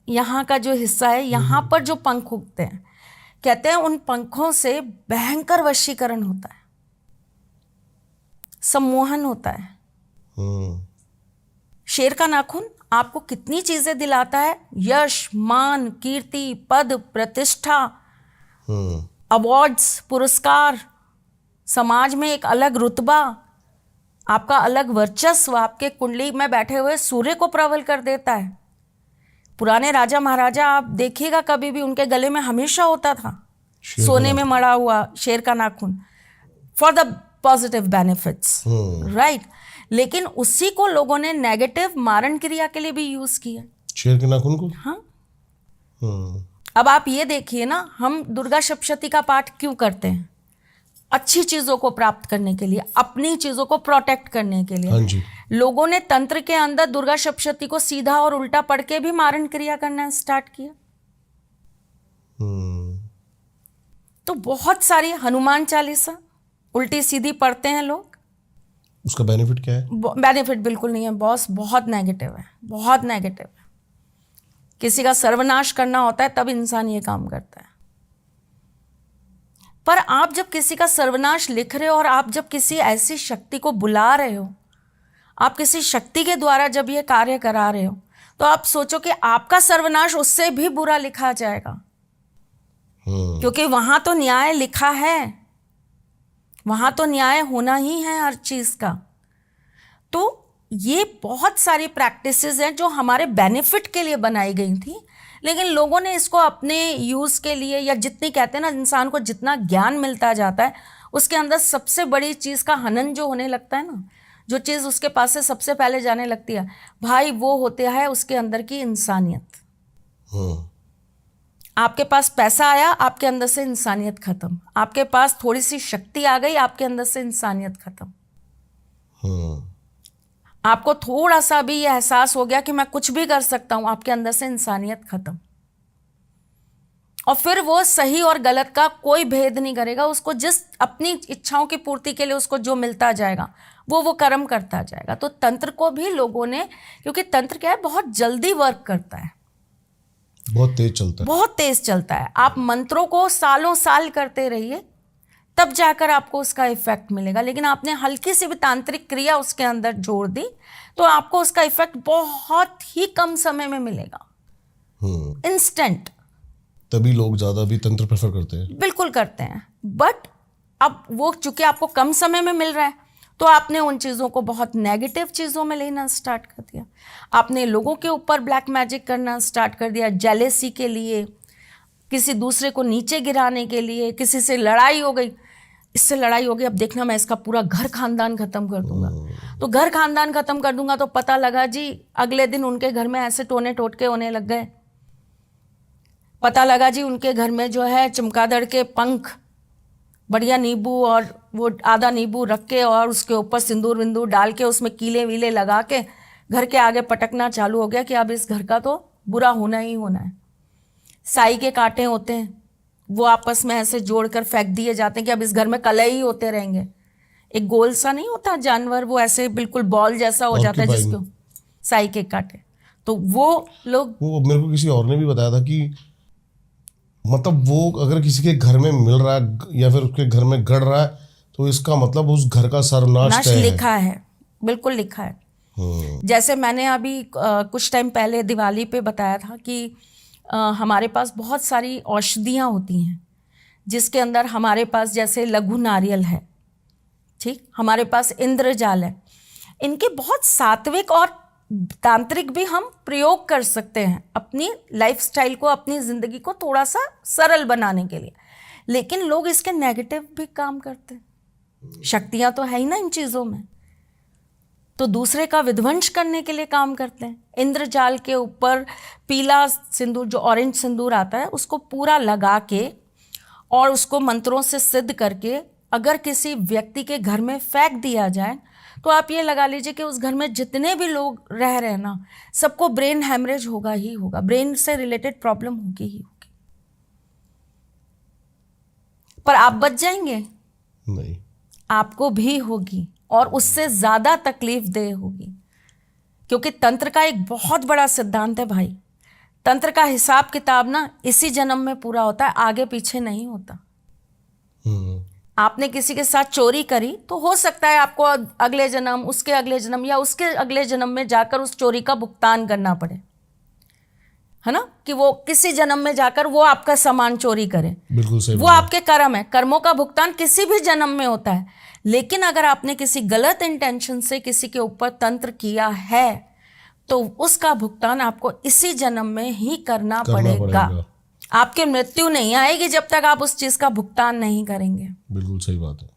यहाँ का जो हिस्सा है, यहाँ पर जो पंख उगते हैं, कहते हैं उन पंखों से भयंकर वशीकरण होता है, सम्मोहन होता है। शेर का नाखून आपको कितनी चीजें दिलाता है, यश, मान, कीर्ति, पद, प्रतिष्ठा, अवार्ड्स, पुरस्कार, समाज में एक अलग रुतबा, आपका अलग वर्चस्व आपके कुंडली में बैठे हुए सूर्य को प्रबल कर देता है। पुराने राजा महाराजा आप देखिएगा, कभी भी उनके गले में हमेशा होता था सोने में मड़ा हुआ शेर का नाखून, for the positive benefits, right. लेकिन उसी को लोगों ने नेगेटिव मारण क्रिया के लिए भी यूज किया, शेर के नाखून को। हाँ। अब आप ये देखिए ना, हम दुर्गा सप्तशती का पाठ क्यों करते हैं? अच्छी चीजों को प्राप्त करने के लिए, अपनी चीजों को प्रोटेक्ट करने के लिए। हाँ जी। लोगों ने तंत्र के अंदर दुर्गा सप्तशती को सीधा और उल्टा पढ़ के भी मारण क्रिया करना स्टार्ट किया। तो बहुत सारी हनुमान चालीसा उल्टी सीधी पढ़ते हैं लोग। उसका बेनिफिट क्या है? बेनिफिट बिल्कुल नहीं है बॉस, बहुत नेगेटिव है, बहुत नेगेटिव है। किसी का सर्वनाश करना होता है तब इंसान ये काम करता है। पर आप जब किसी का सर्वनाश लिख रहे हो और आप जब किसी ऐसी शक्ति को बुला रहे हो, आप किसी शक्ति के द्वारा जब ये कार्य करा रहे हो, तो आप सोचो कि आपका सर्वनाश उससे भी बुरा लिखा जाएगा, क्योंकि वहां तो न्याय लिखा है, वहां तो न्याय होना ही है हर चीज का। तो ये बहुत सारी प्रैक्टिसेस हैं जो हमारे बेनिफिट के लिए बनाई गई थी, लेकिन लोगों ने इसको अपने यूज के लिए, या जितनी कहते हैं ना, इंसान को जितना ज्ञान मिलता जाता है उसके अंदर सबसे बड़ी चीज का हनन जो होने लगता है ना, जो चीज उसके पास से सबसे पहले जाने लगती है भाई, वो होते है उसके अंदर की इंसानियत। आपके पास पैसा आया, आपके अंदर से इंसानियत खत्म। आपके पास थोड़ी सी शक्ति आ गई, आपके अंदर से इंसानियत खत्म। आपको थोड़ा सा भी यह एहसास हो गया कि मैं कुछ भी कर सकता हूं, आपके अंदर से इंसानियत खत्म। और फिर वो सही और गलत का कोई भेद नहीं करेगा, उसको जिस अपनी इच्छाओं की पूर्ति के लिए उसको जो मिलता जाएगा वो कर्म करता जाएगा। तो तंत्र को भी लोगों ने, क्योंकि तंत्र क्या है, बहुत जल्दी वर्क करता है, बहुत तेज चलता है, बहुत तेज चलता है। आप मंत्रों को सालों साल करते रहिए, तब जाकर आपको उसका इफेक्ट मिलेगा। लेकिन आपने हल्की सी भी तांत्रिक क्रिया उसके अंदर जोड़ दी तो आपको उसका इफेक्ट बहुत ही कम समय में मिलेगा, इंस्टेंट। तभी लोग ज्यादा भी तंत्र प्रेफर करते हैं। बिल्कुल करते हैं, बट अब वो चूंकि आपको कम समय में मिल रहा है तो आपने उन चीज़ों को बहुत नेगेटिव चीज़ों में लेना स्टार्ट कर दिया। आपने लोगों के ऊपर ब्लैक मैजिक करना स्टार्ट कर दिया, जेलेसी के लिए, किसी दूसरे को नीचे गिराने के लिए। किसी से लड़ाई हो गई, इससे लड़ाई हो गई, अब देखना मैं इसका पूरा घर खानदान खत्म कर दूंगा। तो घर खानदान खत्म कर दूंगा तो पता लगा जी अगले दिन उनके घर में ऐसे टोने टोटके होने लग गए। पता लगा जी उनके घर में जो है चमगादड़ के पंख, बढ़िया नींबू और वो आधा नींबू रख के और उसके ऊपर सिंदूर विंदूर डाल के उसमें कीले वीले लगा के घर के आगे पटकना चालू हो गया कि अब इस घर का तो बुरा होना ही होना है। साई के कांटे होते हैं, वो आपस में ऐसे जोड़कर फेंक दिए जाते हैं कि अब इस घर में कलह ही होते रहेंगे। एक गोल सा नहीं होता जानवर, वो ऐसे बिल्कुल बॉल जैसा हो जाता है जिसको साई के कांटे। तो वो लोग, वो मेरे को किसी और ने भी बताया था कि मतलब वो अगर किसी के घर में मिल रहा है या फिर उसके घर में गड़ रहा है तो इसका मतलब उस घर का सर्वनाश नाश तय है। लिखा है, बिल्कुल लिखा है। जैसे मैंने अभी कुछ टाइम पहले दिवाली पे बताया था कि हमारे पास बहुत सारी औषधियाँ होती हैं जिसके अंदर हमारे पास जैसे लघु नारियल है, ठीक, हमारे पास इंद्रजाल है। इनके बहुत सात्विक और तांत्रिक भी हम प्रयोग कर सकते हैं अपनी लाइफस्टाइल को, अपनी ज़िंदगी को थोड़ा सा सरल बनाने के लिए। लेकिन लोग इसके नेगेटिव भी काम करते हैं। शक्तियाँ तो है ही ना इन चीज़ों में, तो दूसरे का विध्वंस करने के लिए काम करते हैं। इंद्रजाल के ऊपर पीला सिंदूर, जो ऑरेंज सिंदूर आता है, उसको पूरा लगा के और उसको मंत्रों से सिद्ध करके अगर किसी व्यक्ति के घर में फेंक दिया जाए तो आप ये लगा लीजिए कि उस घर में जितने भी लोग रह रहे हैं ना, सबको ब्रेन हैमरेज होगा ही होगा, ब्रेन से रिलेटेड प्रॉब्लम होगी ही होगी। पर आप बच जाएंगे? नहीं, आपको भी होगी, और उससे ज़्यादा तकलीफ देह होगी। क्योंकि तंत्र का एक बहुत बड़ा सिद्धांत है भाई, तंत्र का हिसाब किताब ना इसी जन्म में पूरा होता है, आगे पीछे नहीं होता। आपने किसी के साथ चोरी करी तो हो सकता है आपको अगले जन्म, उसके अगले जन्म या उसके अगले जन्म में जाकर उस चोरी का भुगतान करना पड़े, है ना, कि वो किसी जन्म में जाकर वो आपका सामान चोरी करे। बिल्कुल सही। वो आपके कर्म है, कर्मों का भुगतान किसी भी जन्म में होता है। लेकिन अगर आपने किसी गलत इंटेंशन से किसी के ऊपर तंत्र किया है तो उसका भुगतान आपको इसी जन्म में ही करना पड़ेगा। आपकी मृत्यु नहीं आएगी जब तक आप उस चीज का भुगतान नहीं करेंगे। बिल्कुल सही बात है।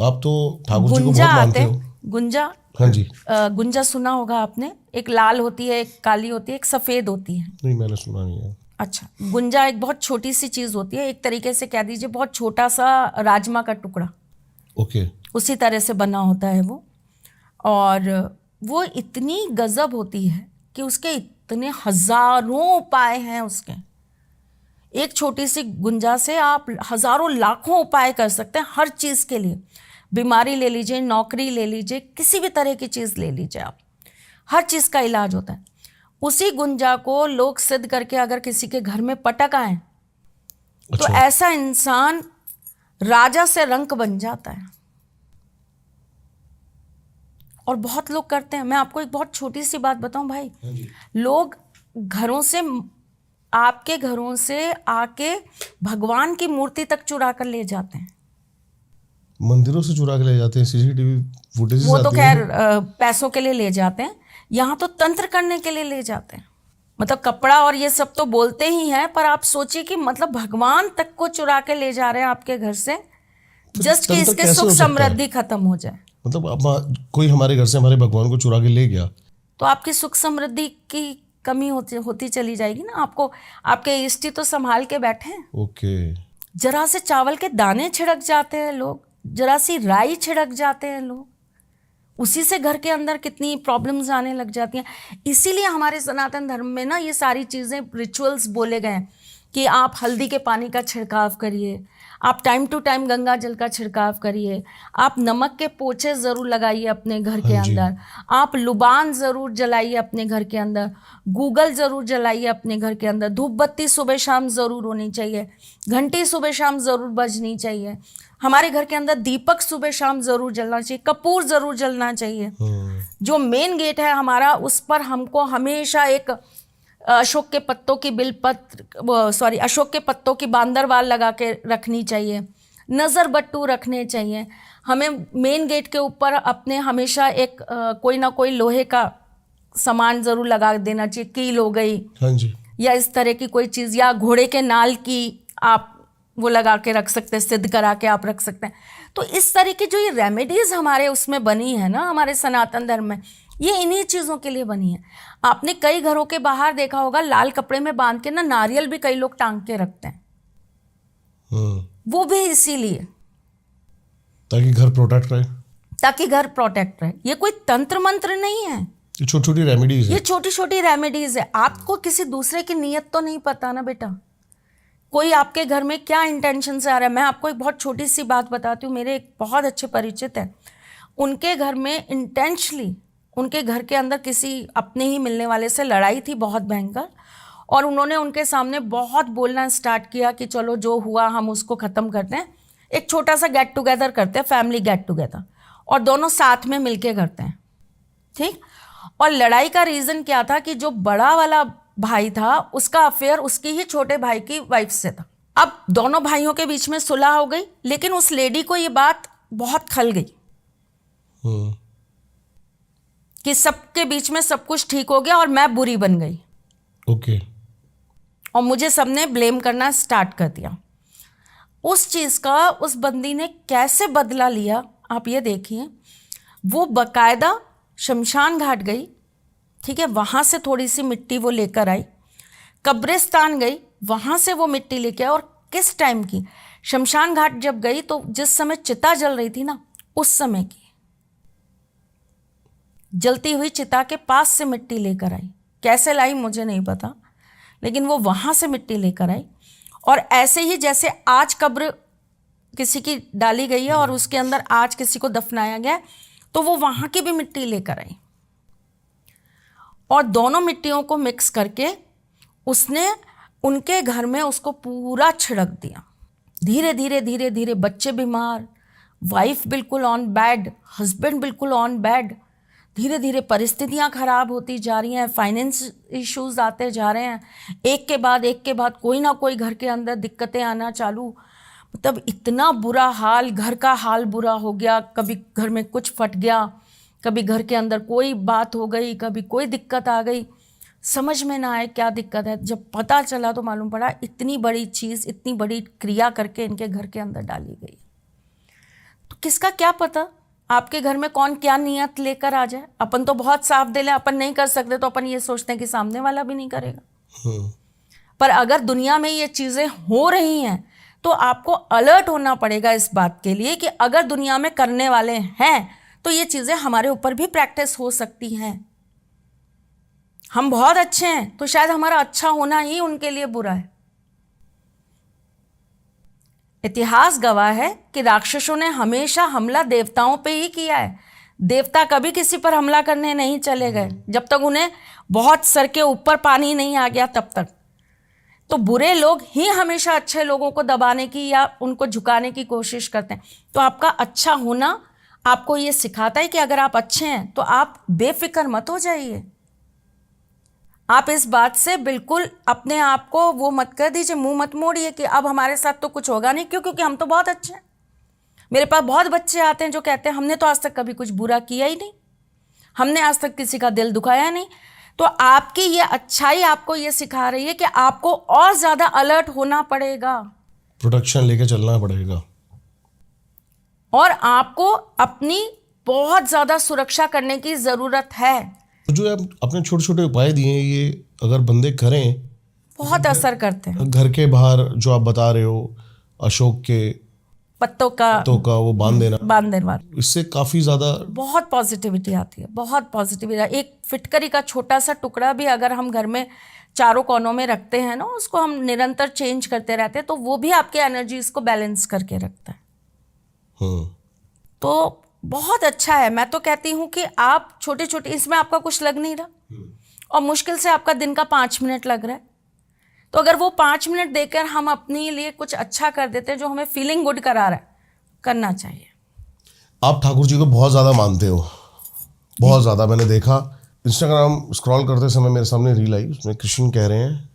आप तो ठाकुर जी को गुंजा बहुत मानते आते, हो। गुंजा, हाँ जी। गुंजा सुना होगा आपने, एक लाल होती है, एक काली होती है, एक सफेद होती है। नहीं, मैंने सुना नहीं है। अच्छा, गुंजा एक बहुत छोटी सी चीज होती है, एक तरीके से कह दीजिए बहुत छोटा सा राजमा का टुकड़ा, ओके। उसी तरह से बना होता है वो। और वो इतनी गजब होती है कि उसके इतने हजारों उपाय हैं उसके। एक छोटी सी गुंजा से आप हजारों लाखों उपाय कर सकते हैं हर चीज के लिए। बीमारी ले लीजिए, नौकरी ले लीजिए, किसी भी तरह की चीज ले लीजिए आप, हर चीज का इलाज होता है। उसी गुंजा को लोग सिद्ध करके अगर किसी के घर में पटक आए तो ऐसा इंसान राजा से रंक बन जाता है। और बहुत लोग करते हैं। मैं आपको एक बहुत छोटी सी बात बताऊं भाई, लोग घरों से, आपके घरों से आके भगवान की मूर्ति तक चुरा कर ले जाते हैं। मंदिरों से चुरा के ले जाते हैं, सीसीटीवी फुटेज। वो तो खैर पैसों के लिए ले जाते हैं, यहाँ तो तंत्र करने के लिए ले जाते हैं। मतलब कपड़ा और ये सब तो बोलते ही हैं, पर आप सोचिए कि मतलब भगवान तक को चुरा के ले जा रहे हैं आपके घर से, जस्ट कि इसके सुख समृद्धि खत्म हो जाए। मतलब अब कोई हमारे घर से हमारे भगवान को चुरा के ले गया तो आपकी सुख समृद्धि की कमी होती चली जाएगी ना। आपको आपके इष्टी तो संभाल के बैठे हैं। ओके। जरा से चावल के दाने छिड़क जाते हैं लोग, जरा सी राई छिड़क जाते हैं लोग, उसी से घर के अंदर कितनी प्रॉब्लम्स आने लग जाती हैं। इसीलिए हमारे सनातन धर्म में ना ये सारी चीज़ें, रिचुअल्स बोले गए हैं कि आप हल्दी के पानी का छिड़काव करिए, आप टाइम टू टाइम गंगा जल का छिड़काव करिए, आप नमक के पोछे ज़रूर लगाइए अपने घर के अंदर, आप लुबान ज़रूर जलाइए अपने घर के अंदर, गूगल ज़रूर जलाइए अपने घर के अंदर, धूप बत्ती सुबह शाम ज़रूर होनी चाहिए, घंटी सुबह शाम ज़रूर बजनी चाहिए, हमारे घर के अंदर दीपक सुबह शाम ज़रूर जलना चाहिए, कपूर ज़रूर जलना चाहिए। जो मेन गेट है हमारा, उस पर हमको हमेशा एक अशोक के पत्तों की बांदरवाल लगा के रखनी चाहिए, नज़र बट्टू रखने चाहिए। हमें मेन गेट के ऊपर अपने हमेशा एक कोई ना कोई लोहे का सामान ज़रूर लगा देना चाहिए, कील हो गई, हाँ जी, या इस तरह की कोई चीज़, या घोड़े के नाल की आप वो लगा के रख सकते हैं, सिद्ध करा के आप रख सकते हैं। तो इस तरह की जो ये रेमेडीज़ हमारे उसमें बनी है ना, हमारे सनातन धर्म में, ये इन्हीं चीज़ों के लिए बनी है। आपने कई घरों के बाहर देखा होगा, लाल कपड़े में बांध के ना नारियल भी कई लोग टांग के रखते हैं, वो भी इसीलिए ताकि घर प्रोटेक्ट रहे, ताकि घर प्रोटेक्ट रहे। ये कोई तंत्र मंत्र नहीं है, ये छोटी छोटी रेमेडीज है। ये छोटी छोटी रेमेडीज है। आपको किसी दूसरे की नीयत तो नहीं पता ना बेटा, कोई आपके घर में क्या इंटेंशन से आ रहा है। मैं आपको एक बहुत छोटी सी बात बताती हूँ। मेरे एक बहुत अच्छे परिचित हैं, उनके घर में इंटेंशनली, उनके घर के अंदर किसी अपने ही मिलने वाले से लड़ाई थी बहुत भयंकर, और उन्होंने उनके सामने बहुत बोलना स्टार्ट किया कि चलो जो हुआ हम उसको ख़त्म करते हैं, एक छोटा सा गेट टुगेदर करते हैं, फैमिली गेट टुगेदर, और दोनों साथ में मिलके करते हैं, ठीक। और लड़ाई का रीज़न क्या था कि जो बड़ा वाला भाई था उसका अफेयर उसकी ही छोटे भाई की वाइफ से था। अब दोनों भाइयों के बीच में सुलह हो गई, लेकिन उस लेडी को ये बात बहुत खल गई कि सबके बीच में सब कुछ ठीक हो गया और मैं बुरी बन गई। ओके। और मुझे सबने ब्लेम करना स्टार्ट कर दिया। उस चीज़ का उस बंदी ने कैसे बदला लिया आप ये देखिए। वो बकायदा शमशान घाट गई, ठीक है, वहाँ से थोड़ी सी मिट्टी वो लेकर आई, कब्रिस्तान गई, वहाँ से वो मिट्टी लेके आई। और किस टाइम की, शमशान घाट जब गई तो जिस समय चिता जल रही थी ना, उस समय की जलती हुई चिता के पास से मिट्टी लेकर आई। कैसे लाई मुझे नहीं पता, लेकिन वो वहाँ से मिट्टी लेकर आई। और ऐसे ही जैसे आज कब्र किसी की डाली गई है और उसके अंदर आज किसी को दफनाया गया है, तो वो वहाँ की भी मिट्टी लेकर आई और दोनों मिट्टियों को मिक्स करके उसने उनके घर में उसको पूरा छिड़क दिया। धीरे धीरे धीरे धीरे बच्चे बीमार, वाइफ बिल्कुल ऑन बेड, हस्बैंड बिल्कुल ऑन बेड, धीरे धीरे परिस्थितियां खराब होती जा रही हैं, फाइनेंस इश्यूज आते जा रहे हैं, एक के बाद कोई ना कोई घर के अंदर दिक्कतें आना चालू। मतलब इतना बुरा हाल, घर का हाल बुरा हो गया, कभी घर में कुछ फट गया, कभी घर के अंदर कोई बात हो गई, कभी कोई दिक्कत आ गई, समझ में ना आए क्या दिक्कत है। जब पता चला तो मालूम पड़ा इतनी बड़ी चीज़, इतनी बड़ी क्रिया करके इनके घर के अंदर डाली गई। तो किसका क्या पता आपके घर में कौन क्या नियत लेकर आ जाए। अपन तो बहुत साफ दिल है, अपन नहीं कर सकते तो अपन ये सोचते हैं कि सामने वाला भी नहीं करेगा। पर अगर दुनिया में ये चीज़ें हो रही हैं तो आपको अलर्ट होना पड़ेगा इस बात के लिए कि अगर दुनिया में करने वाले हैं तो ये चीज़ें हमारे ऊपर भी प्रैक्टिस हो सकती हैं। हम बहुत अच्छे हैं तो शायद हमारा अच्छा होना ही उनके लिए बुरा है। इतिहास गवाह है कि राक्षसों ने हमेशा हमला देवताओं पे ही किया है। देवता कभी किसी पर हमला करने नहीं चले गए जब तक उन्हें बहुत सर के ऊपर पानी नहीं आ गया तब तक। तो बुरे लोग ही हमेशा अच्छे लोगों को दबाने की या उनको झुकाने की कोशिश करते हैं। तो आपका अच्छा होना आपको ये सिखाता है कि अगर आप अच्छे हैं तो आप बेफिक्र मत हो जाइए। आप इस बात से बिल्कुल अपने आप को वो मत कर दीजिए, मुंह मत मोड़िए कि अब हमारे साथ तो कुछ होगा नहीं। क्यों? क्योंकि हम तो बहुत अच्छे हैं। मेरे पास बहुत बच्चे आते हैं जो कहते हैं हमने तो आज तक कभी कुछ बुरा किया ही नहीं, हमने आज तक किसी का दिल दुखाया नहीं। तो आपकी ये अच्छाई आपको ये सिखा रही है कि आपको और ज़्यादा अलर्ट होना पड़ेगा, प्रोटेक्शन लेके चलना पड़ेगा, और आपको अपनी बहुत ज़्यादा सुरक्षा करने की ज़रूरत है। जो आप अपने छोटे छोटे उपाय दिए हैं ये अगर बंदे करें बहुत असर करते हैं। घर के बाहर जो आप बता रहे हो अशोक के पत्तों का वो बांध देना, इससे काफ़ी ज़्यादा बहुत पॉजिटिविटी आती है, बहुत पॉजिटिविटी। एक फिटकरी का छोटा सा टुकड़ा भी अगर हम घर में चारों कोनों में रखते हैं ना, उसको हम निरंतर चेंज करते रहते हैं तो वो भी आपके एनर्जीज को बैलेंस करके रखता है। तो बहुत अच्छा है। मैं तो कहती हूँ कि आप छोटे छोटे, इसमें आपका कुछ लग नहीं रहा और मुश्किल से आपका दिन का 5 मिनट लग रहा है, तो अगर वो 5 मिनट देकर हम अपने लिए कुछ अच्छा कर देते हैं जो हमें फीलिंग गुड करा रहा है, करना चाहिए। आप ठाकुर जी को बहुत ज़्यादा मानते हो, बहुत ज़्यादा। मैंने देखा इंस्टाग्राम स्क्रॉल करते समय मेरे सामने रील आई, उसमें कृष्ण कह रहे हैं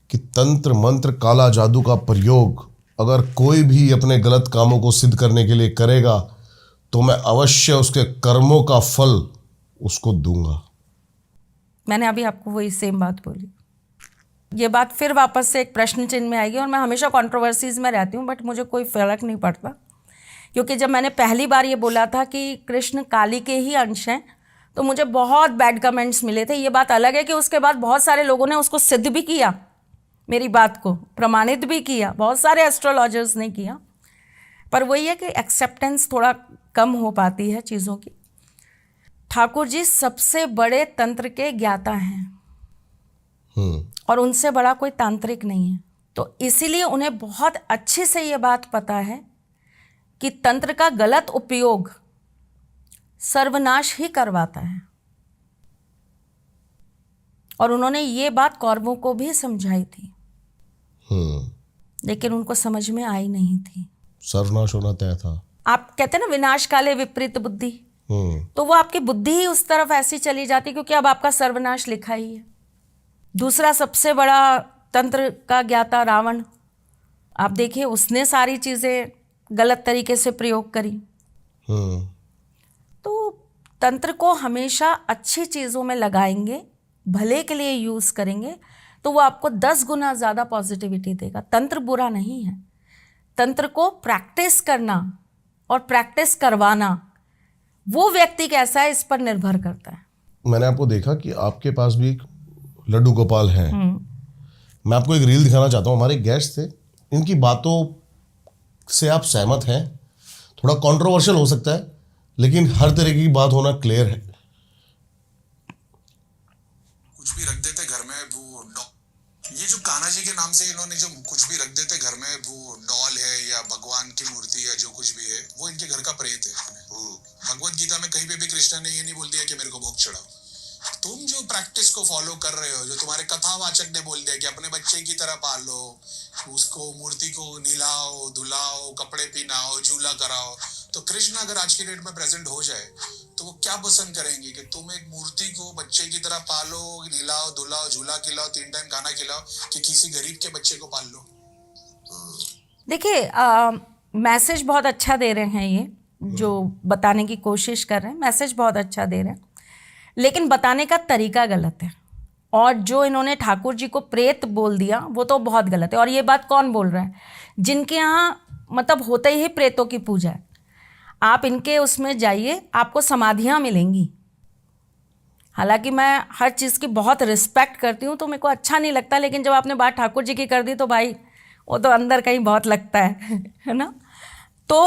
कि तंत्र मंत्र काला जादू का प्रयोग अगर कोई भी अपने गलत कामों को सिद्ध करने के लिए करेगा तो मैं अवश्य उसके कर्मों का फल उसको दूंगा। मैंने अभी आपको वही सेम बात बोली। ये बात फिर वापस से एक प्रश्न चिन्ह में आएगी, और मैं हमेशा कंट्रोवर्सीज में रहती हूँ, बट मुझे कोई फर्क नहीं पड़ता, क्योंकि जब मैंने पहली बार ये बोला था कि कृष्ण काली के ही अंश हैं तो मुझे बहुत बैड कमेंट्स मिले थे। ये बात अलग है कि उसके बाद बहुत सारे लोगों ने उसको सिद्ध भी किया, मेरी बात को प्रमाणित भी किया, बहुत सारे एस्ट्रोलॉजर्स ने किया, पर वही है कि एक्सेप्टेंस थोड़ा कम हो पाती है चीज़ों की। ठाकुर जी सबसे बड़े तंत्र के ज्ञाता हैं और उनसे बड़ा कोई तांत्रिक नहीं है। तो इसीलिए उन्हें बहुत अच्छे से ये बात पता है कि तंत्र का गलत उपयोग सर्वनाश ही करवाता है। और उन्होंने ये बात कौरवों को भी समझाई थी, लेकिन उनको समझ में आई नहीं थी। सर्वनाश होना तय था। आप कहते हैं ना विनाश काले विपरीत बुद्धि, तो वो आपकी बुद्धि ही उस तरफ ऐसी चली जाती क्योंकि अब आपका सर्वनाश लिखा ही है। दूसरा सबसे बड़ा तंत्र का ज्ञाता रावण, आप देखिए उसने सारी चीजें गलत तरीके से प्रयोग करी। तो तंत्र को हमेशा अच्छी चीजों में लगाएंगे, भले के लिए यूज करेंगे तो वो आपको 10 गुना ज्यादा पॉजिटिविटी देगा। तंत्र बुरा नहीं है, तंत्र को प्रैक्टिस करना और प्रैक्टिस करवाना वो व्यक्ति कैसा है इस पर निर्भर करता है। मैंने आपको देखा कि आपके पास भी एक लड्डू गोपाल हैं। मैं आपको एक रील दिखाना चाहता हूँ, हमारे गेस्ट थे, इनकी बातों से आप सहमत हैं? थोड़ा कंट्रोवर्शियल हो सकता है लेकिन हर तरह की बात होना क्लियर है। कुछ भी रख देते घर में, वो ये जो कान्हा जी के नाम से इन्होंने जो कुछ भी रख देते घर में, वो डॉल है या भगवान की मूर्ति है, जो कुछ भी है वो इनके घर का प्रेत है। भगवत गीता में कहीं पे भी कृष्ण ने ये नहीं बोल दिया कि मेरे को भोग चढ़ाओ। तुम जो प्रैक्टिस को फॉलो कर रहे हो, जो तुम्हारे कथावाचक ने बोल दिया कि अपने बच्चे की तरह पालो, उसको मूर्ति को नहलाओ धुलाओ, कपड़े पहनाओ, झूला कराओ, तो कृष्ण अगर आज की डेट में प्रेजेंट हो जाए तो वो क्या पसंद करेंगे कि तुम एक मूर्ति को बच्चे की तरह पालो, नहलाओ धुलाओ, झूला खिलाओ, 3 टाइम खाना खिलाओ, कि किसी गरीब के बच्चे को पाल लो। देखिए मैसेज बहुत अच्छा दे रहे हैं, ये जो बताने की कोशिश कर रहे हैं मैसेज बहुत अच्छा दे रहे हैं, लेकिन बताने का तरीका गलत है। और जो इन्होंने ठाकुर जी को प्रेत बोल दिया वो तो बहुत गलत है। और ये बात कौन बोल रहा है? जिनके यहाँ मतलब होते ही प्रेतों की पूजा है। आप इनके उसमें जाइए, आपको समाधियाँ मिलेंगी। हालांकि मैं हर चीज़ की बहुत रिस्पेक्ट करती हूँ तो मेरे को अच्छा नहीं लगता, लेकिन जब आपने बात ठाकुर जी की कर दी तो भाई वो तो अंदर कहीं बहुत लगता है ना। तो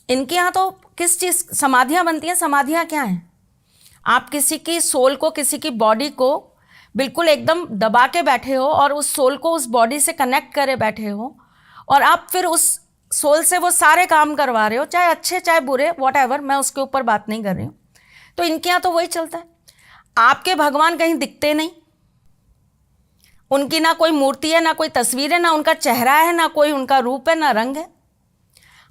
इनके यहाँ तो किस चीज़ समाधियाँ बनती हैं? समाधियाँ क्या हैं? आप किसी की सोल को, किसी की बॉडी को बिल्कुल एकदम दबा के बैठे हो और उस सोल को उस बॉडी से कनेक्ट करे बैठे हो, और आप फिर उस सोल से वो सारे काम करवा रहे हो, चाहे अच्छे चाहे बुरे, व्हाटएवर, मैं उसके ऊपर बात नहीं कर रही हूँ। तो इनके यहाँ तो वही चलता है। आपके भगवान कहीं दिखते नहीं, उनकी ना कोई मूर्ति है, ना कोई तस्वीर है, ना उनका चेहरा है, ना कोई उनका रूप है, ना रंग है।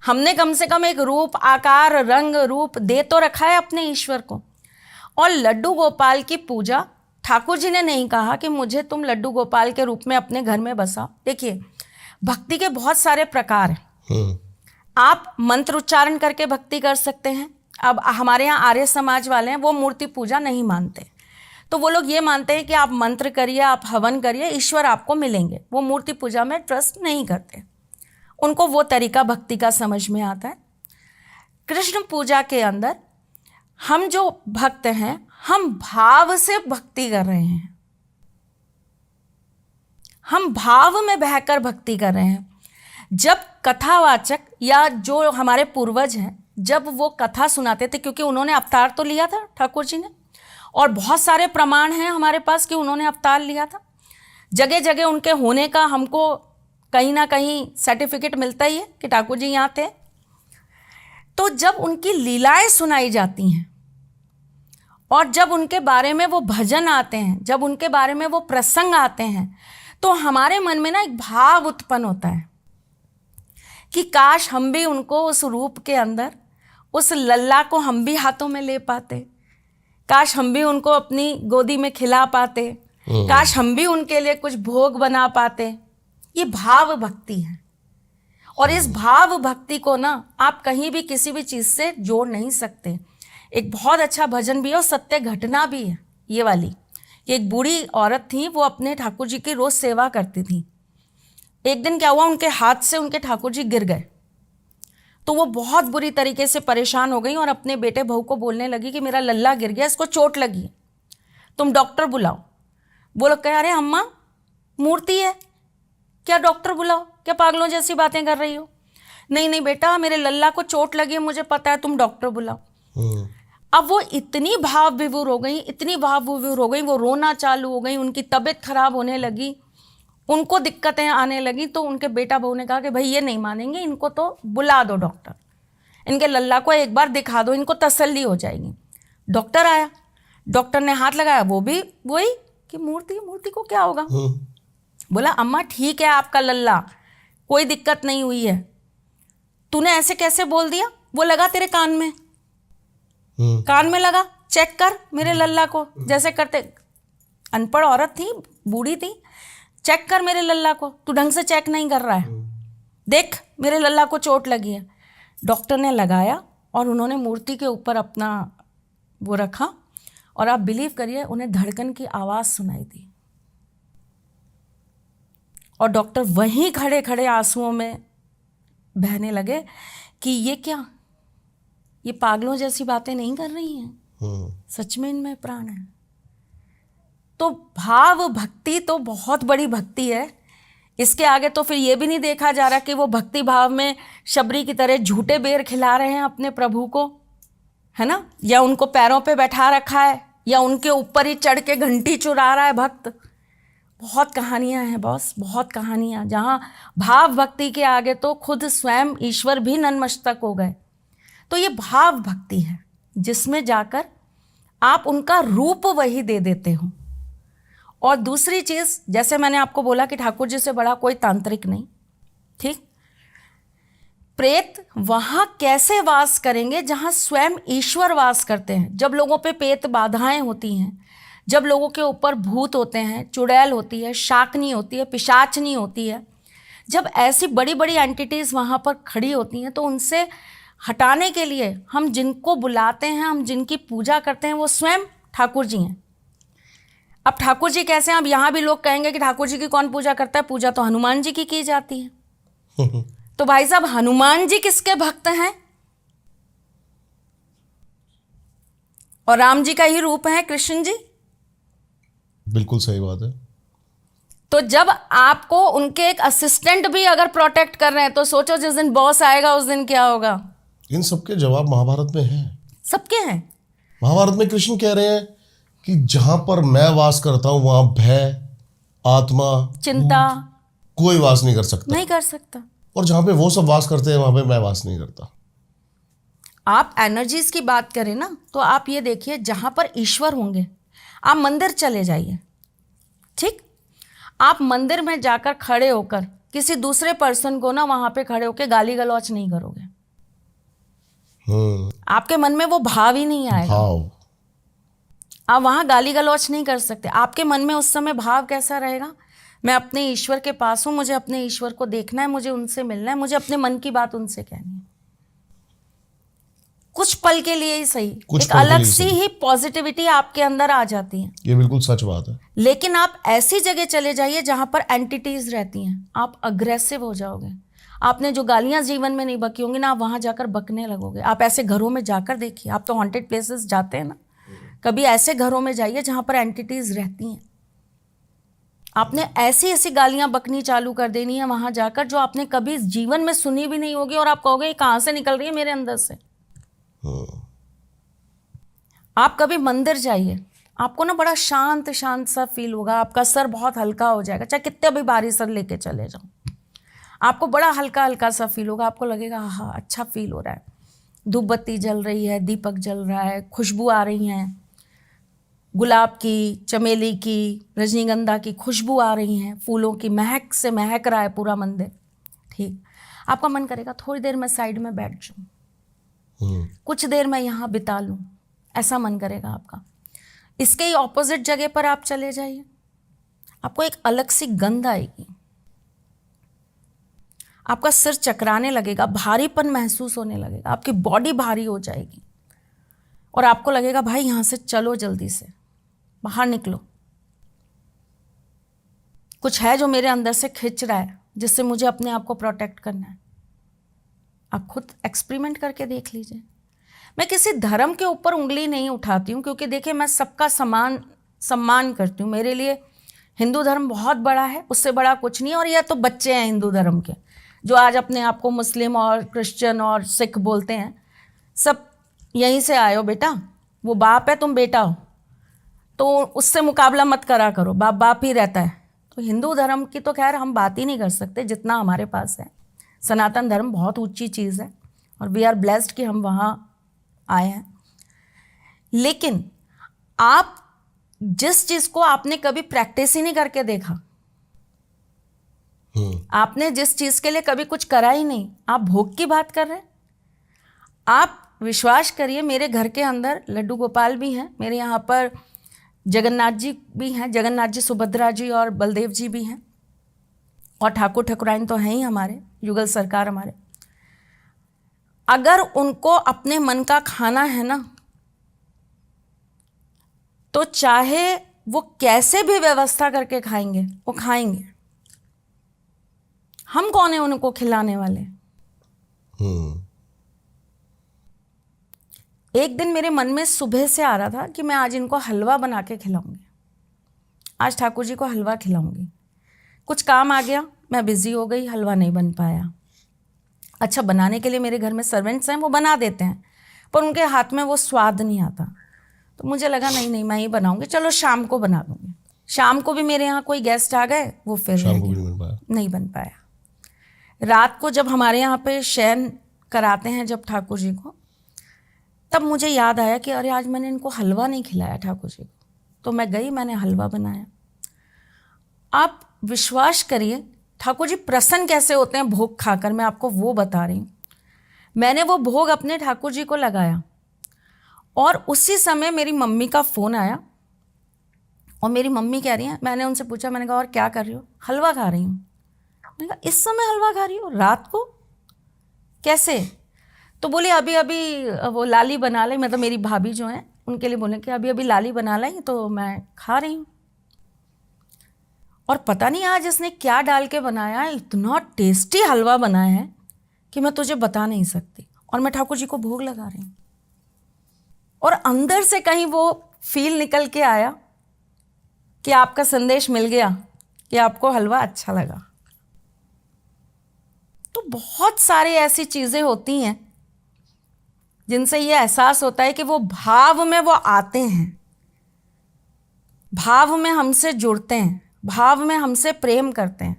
हमने कम से कम एक रूप, आकार, रंग, रूप दे तो रखा है अपने ईश्वर को। और लड्डू गोपाल की पूजा, ठाकुर जी ने नहीं कहा कि मुझे तुम लड्डू गोपाल के रूप में अपने घर में बसाओ। देखिए भक्ति के बहुत सारे प्रकार हैं। आप मंत्र उच्चारण करके भक्ति कर सकते हैं। अब हमारे यहाँ आर्य समाज वाले हैं, वो मूर्ति पूजा नहीं मानते, तो वो लोग ये मानते हैं कि आप मंत्र करिए, आप हवन करिए, ईश्वर आपको मिलेंगे। वो मूर्ति पूजा में ट्रस्ट नहीं करते, उनको वो तरीका भक्ति का समझ में आता है। कृष्ण पूजा के अंदर हम जो भक्त हैं, हम भाव से भक्ति कर रहे हैं, हम भाव में बहकर भक्ति कर रहे हैं। जब कथावाचक या जो हमारे पूर्वज हैं, जब वो कथा सुनाते थे, क्योंकि उन्होंने अवतार तो लिया था ठाकुर जी ने, और बहुत सारे प्रमाण हैं हमारे पास कि उन्होंने अवतार लिया था। जगह जगह उनके होने का हमको कहीं ना कहीं सर्टिफिकेट मिलता ही है कि ठाकुर जी यहाँ थे। तो जब उनकी लीलाएं सुनाई जाती हैं और जब उनके बारे में वो भजन आते हैं, जब उनके बारे में वो प्रसंग आते हैं, तो हमारे मन में ना एक भाव उत्पन्न होता है कि काश हम भी उनको उस रूप के अंदर, उस लल्ला को हम भी हाथों में ले पाते, काश हम भी उनको अपनी गोदी में खिला पाते, काश हम भी उनके लिए कुछ भोग बना पाते। ये भाव भक्ति है। और इस भाव भक्ति को ना आप कहीं भी किसी भी चीज़ से जोड़ नहीं सकते। एक बहुत अच्छा भजन भी है और सत्य घटना भी है ये वाली। एक बूढ़ी औरत थी, वो अपने ठाकुर जी की रोज़ सेवा करती थी। एक दिन क्या हुआ, उनके हाथ से उनके ठाकुर जी गिर गए, तो वो बहुत बुरी तरीके से परेशान हो गई और अपने बेटे बहू को बोलने लगी कि मेरा लल्ला गिर गया, इसको चोट लगी, तुम डॉक्टर बुलाओ। वो लोग कहे अरे अम्मा मूर्ति है, क्या डॉक्टर बुलाओ, क्या पागलों जैसी बातें कर रही हो? नहीं नहीं बेटा, मेरे लल्ला को चोट लगी है, मुझे पता है, तुम डॉक्टर बुलाओ। अब वो इतनी भाव विभोर हो गई, इतनी भाव विभोर हो गई, वो रोना चालू हो गई, उनकी तबीयत खराब होने लगी, उनको दिक्कतें आने लगी। तो उनके बेटा बहू ने कहा कि भाई ये नहीं मानेंगे, इनको तो बुला दो डॉक्टर, इनके लल्ला को एक बार दिखा दो, इनको तसल्ली हो जाएगी। डॉक्टर आया, डॉक्टर ने हाथ लगाया, वो भी वही कि मूर्ति मूर्ति को क्या होगा। बोला अम्मा ठीक है आपका लल्ला, कोई दिक्कत नहीं हुई है, तूने ऐसे कैसे बोल दिया? वो लगा तेरे कान में, कान में लगा, चेक कर मेरे लल्ला को, जैसे करते, अनपढ़ औरत थी, बूढ़ी थी, चेक कर मेरे लल्ला को, तू ढंग से चेक नहीं कर रहा है, देख मेरे लल्ला को चोट लगी है। डॉक्टर ने लगाया और उन्होंने मूर्ति के ऊपर अपना वो रखा और आप बिलीव करिए उन्हें धड़कन की आवाज़ सुनाई दी। और डॉक्टर वहीं खड़े खड़े आंसुओं में बहने लगे कि ये क्या, ये पागलों जैसी बातें नहीं कर रही हैं, सच में इनमें प्राण है। तो भाव भक्ति तो बहुत बड़ी भक्ति है, इसके आगे तो फिर ये भी नहीं देखा जा रहा कि वो भक्ति भाव में शबरी की तरह झूठे बेर खिला रहे हैं अपने प्रभु को, है ना, या उनको पैरों पे बैठा रखा है, या उनके ऊपर ही चढ़ के घंटी चुरा रहा है भक्त। बहुत कहानियां हैं बॉस, बहुत कहानियां, जहाँ भाव भक्ति के आगे तो खुद स्वयं ईश्वर भी नतमस्तक हो गए। तो ये भाव भक्ति है जिसमें जाकर आप उनका रूप वही दे देते हो। और दूसरी चीज़, जैसे मैंने आपको बोला कि ठाकुर जी से बड़ा कोई तांत्रिक नहीं, ठीक, प्रेत वहाँ कैसे वास करेंगे जहाँ स्वयं ईश्वर वास करते हैं। जब लोगों पे प्रेत बाधाएं होती हैं, जब लोगों के ऊपर भूत होते हैं, चुड़ैल होती है, शाकनी होती है, पिशाचनी होती है, जब ऐसी बड़ी बड़ी एंटिटीज़ वहाँ पर खड़ी होती हैं, तो उनसे हटाने के लिए हम जिनको बुलाते हैं, हम जिनकी पूजा करते हैं, वो स्वयं ठाकुर जी हैं। अब ठाकुर जी कैसे हैं? अब यहाँ भी लोग कहेंगे कि ठाकुर जी की कौन पूजा करता है, पूजा तो हनुमान जी की जाती है। तो भाई साहब, हनुमान जी किसके भक्त हैं? और राम जी का ही रूप है कृष्ण जी। बिल्कुल सही बात है। तो जब आपको उनके एक असिस्टेंट भी अगर प्रोटेक्ट कर रहे हैं, तो सोचो जिस दिन बॉस आएगा उस दिन क्या होगा। इन सबके जवाब महाभारत में हैं। सबके हैं। महाभारत में कृष्ण कह रहे हैं कि जहां पर मैं वास करता हूं वहां भय, आत्मा, चिंता कोई वास नहीं कर सकता, नहीं कर सकता। और जहां पे वो सब वास करते हैं वहां पे मैं वास नहीं करता। आप एनर्जीज की बात करें ना, तो आप ये देखिए, जहां पर ईश्वर होंगे, आप मंदिर चले जाइए, ठीक, आप मंदिर में जाकर खड़े होकर किसी दूसरे पर्सन को ना वहां पे खड़े होकर गाली गलौच नहीं करोगे। आपके मन में वो भाव ही नहीं आएगा। भाव, आप वहां गाली गलौच नहीं कर सकते। आपके मन में उस समय भाव कैसा रहेगा? मैं अपने ईश्वर के पास हूं, मुझे अपने ईश्वर को देखना है, मुझे उनसे मिलना है, मुझे अपने मन की बात उनसे कहनी है। कुछ पल के लिए ही सही, एक अलग सी ही पॉजिटिविटी आपके अंदर आ जाती है। ये बिल्कुल सच बात है। लेकिन आप ऐसी जगह चले जाइए जहां पर एंटिटीज रहती हैं, आप अग्रेसिव हो जाओगे। आपने जो गालियां जीवन में नहीं बकी होंगी ना, आप वहां जाकर बकने लगोगे। आप ऐसे घरों में जाकर देखिए, आप तो हॉन्टेड प्लेसेस जाते हैं ना, कभी ऐसे घरों में जाइए जहां पर एंटिटीज रहती हैं। आपने ऐसी ऐसी गालियां बकनी चालू कर देनी है वहां जाकर, जो आपने कभी जीवन में सुनी भी नहीं होगी, और आप कहोगे ये कहां से निकल रही है मेरे अंदर से। आप कभी मंदिर जाइए, आपको ना बड़ा शांत शांत सा फील होगा, आपका सर बहुत हल्का हो जाएगा, चाहे कितने भी भारी सर लेके चले जाओ, आपको बड़ा हल्का हल्का सा फील होगा। आपको लगेगा हाँ अच्छा फील हो रहा है। धूप बत्ती जल रही है, दीपक जल रहा है, खुशबू आ रही हैं, गुलाब की, चमेली की, रजनीगंधा की खुशबू आ रही हैं, फूलों की महक से महक रहा है पूरा मंदिर, ठीक। आपका मन करेगा थोड़ी देर मैं साइड में बैठ जाऊं, कुछ देर मैं यहाँ बिता लूं, ऐसा मन करेगा आपका। इसके ही ऑपोजिट जगह पर आप चले जाइए, आपको एक अलग सी गंध आएगी, आपका सिर चकराने लगेगा, भारीपन महसूस होने लगेगा, आपकी बॉडी भारी हो जाएगी, और आपको लगेगा भाई यहाँ से चलो, जल्दी से बाहर निकलो, कुछ है जो मेरे अंदर से खिंच रहा है, जिससे मुझे अपने आप को प्रोटेक्ट करना है। आप खुद एक्सपेरिमेंट करके देख लीजिए। मैं किसी धर्म के ऊपर उंगली नहीं उठाती हूँ, क्योंकि देखिए मैं सबका सम्मान करती हूँ। मेरे लिए हिंदू धर्म बहुत बड़ा है, उससे बड़ा कुछ नहीं है। और यह तो बच्चे हैं हिंदू धर्म के, जो आज अपने आप को मुस्लिम और क्रिश्चियन और सिख बोलते हैं, सब यहीं से आए हो बेटा। वो बाप है, तुम बेटा हो, तो उससे मुकाबला मत करा करो, बाप बाप ही रहता है। तो हिंदू धर्म की तो खैर हम बात ही नहीं कर सकते जितना हमारे पास है। सनातन धर्म बहुत ऊंची चीज़ है, और वी आर ब्लेस्ड कि हम वहाँ आए हैं। लेकिन आप जिस चीज को आपने कभी प्रैक्टिस ही नहीं करके देखा, आपने जिस चीज के लिए कभी कुछ करा ही नहीं, आप भोग की बात कर रहे हैं। आप विश्वास करिए, मेरे घर के अंदर लड्डू गोपाल भी हैं, मेरे यहाँ पर जगन्नाथ जी भी हैं, जगन्नाथ जी, सुभद्रा जी और बलदेव जी भी हैं, और ठाकुर ठाकुराइन तो हैं ही हमारे, युगल सरकार हमारे। अगर उनको अपने मन का खाना है ना, तो चाहे वो कैसे भी व्यवस्था करके खाएंगे, वो खाएंगे। हम कौन है उनको खिलाने वाले? एक दिन मेरे मन में सुबह से आ रहा था कि मैं आज इनको हलवा बना के खिलाऊंगी, आज ठाकुर जी को हलवा खिलाऊंगी। कुछ काम आ गया, मैं बिजी हो गई, हलवा नहीं बन पाया। अच्छा, बनाने के लिए मेरे घर में सर्वेंट्स हैं, वो बना देते हैं, पर उनके हाथ में वो स्वाद नहीं आता। तो मुझे लगा नहीं मैं ही बनाऊंगी, चलो शाम को बना दूंगी। शाम को भी मेरे यहाँ कोई गेस्ट आ गए, वो फिर शाम को भी नहीं बन पाया। रात को जब हमारे यहाँ पे शयन कराते हैं जब ठाकुर जी को, तब मुझे याद आया कि अरे आज मैंने इनको हलवा नहीं खिलाया ठाकुर जी को। तो मैं गई, मैंने हलवा बनाया। आप विश्वास करिए, ठाकुर जी प्रसन्न कैसे होते हैं भोग खाकर, मैं आपको वो बता रही हूँ। मैंने वो भोग अपने ठाकुर जी को लगाया, और उसी समय मेरी मम्मी का फ़ोन आया, और मेरी मम्मी कह रही हैं, मैंने उनसे पूछा, मैंने कहा और क्या कर रही हो? हलवा खा रही हूँ। मैंने कहा इस समय हलवा खा रही हो, रात को कैसे? तो बोले अभी अभी वो लाली बना लाई, मतलब मेरी भाभी जो हैं उनके लिए बोले कि अभी अभी लाली बना लाई, तो मैं खा रही हूँ। और पता नहीं आज इसने क्या डाल के बनाया है, इतना टेस्टी हलवा बनाया है कि मैं तुझे बता नहीं सकती। और मैं ठाकुर जी को भोग लगा रही हूँ, और अंदर से कहीं वो फील निकल के आया कि आपका संदेश मिल गया कि आपको हलवा अच्छा लगा। तो बहुत सारी ऐसी चीज़ें होती हैं जिनसे ये एहसास होता है कि वो भाव में वो आते हैं, भाव में हमसे जुड़ते हैं, भाव में हमसे प्रेम करते हैं।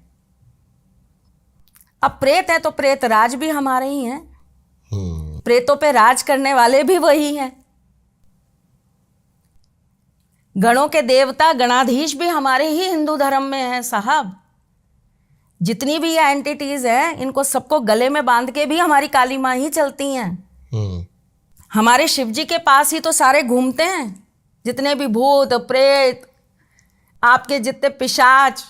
अब प्रेत है तो प्रेत राज भी हमारे ही हैं, प्रेतों पे राज करने वाले भी वही हैं। गणों के देवता गणाधीश भी हमारे ही हिंदू धर्म में हैं साहब। जितनी भी ये एंटिटीज हैं, इनको सबको गले में बांध के भी हमारी काली माँ ही चलती हैं। हमारे शिव जी के पास ही तो सारे घूमते हैं, जितने भी भूत प्रेत, आपके जितने पिशाच,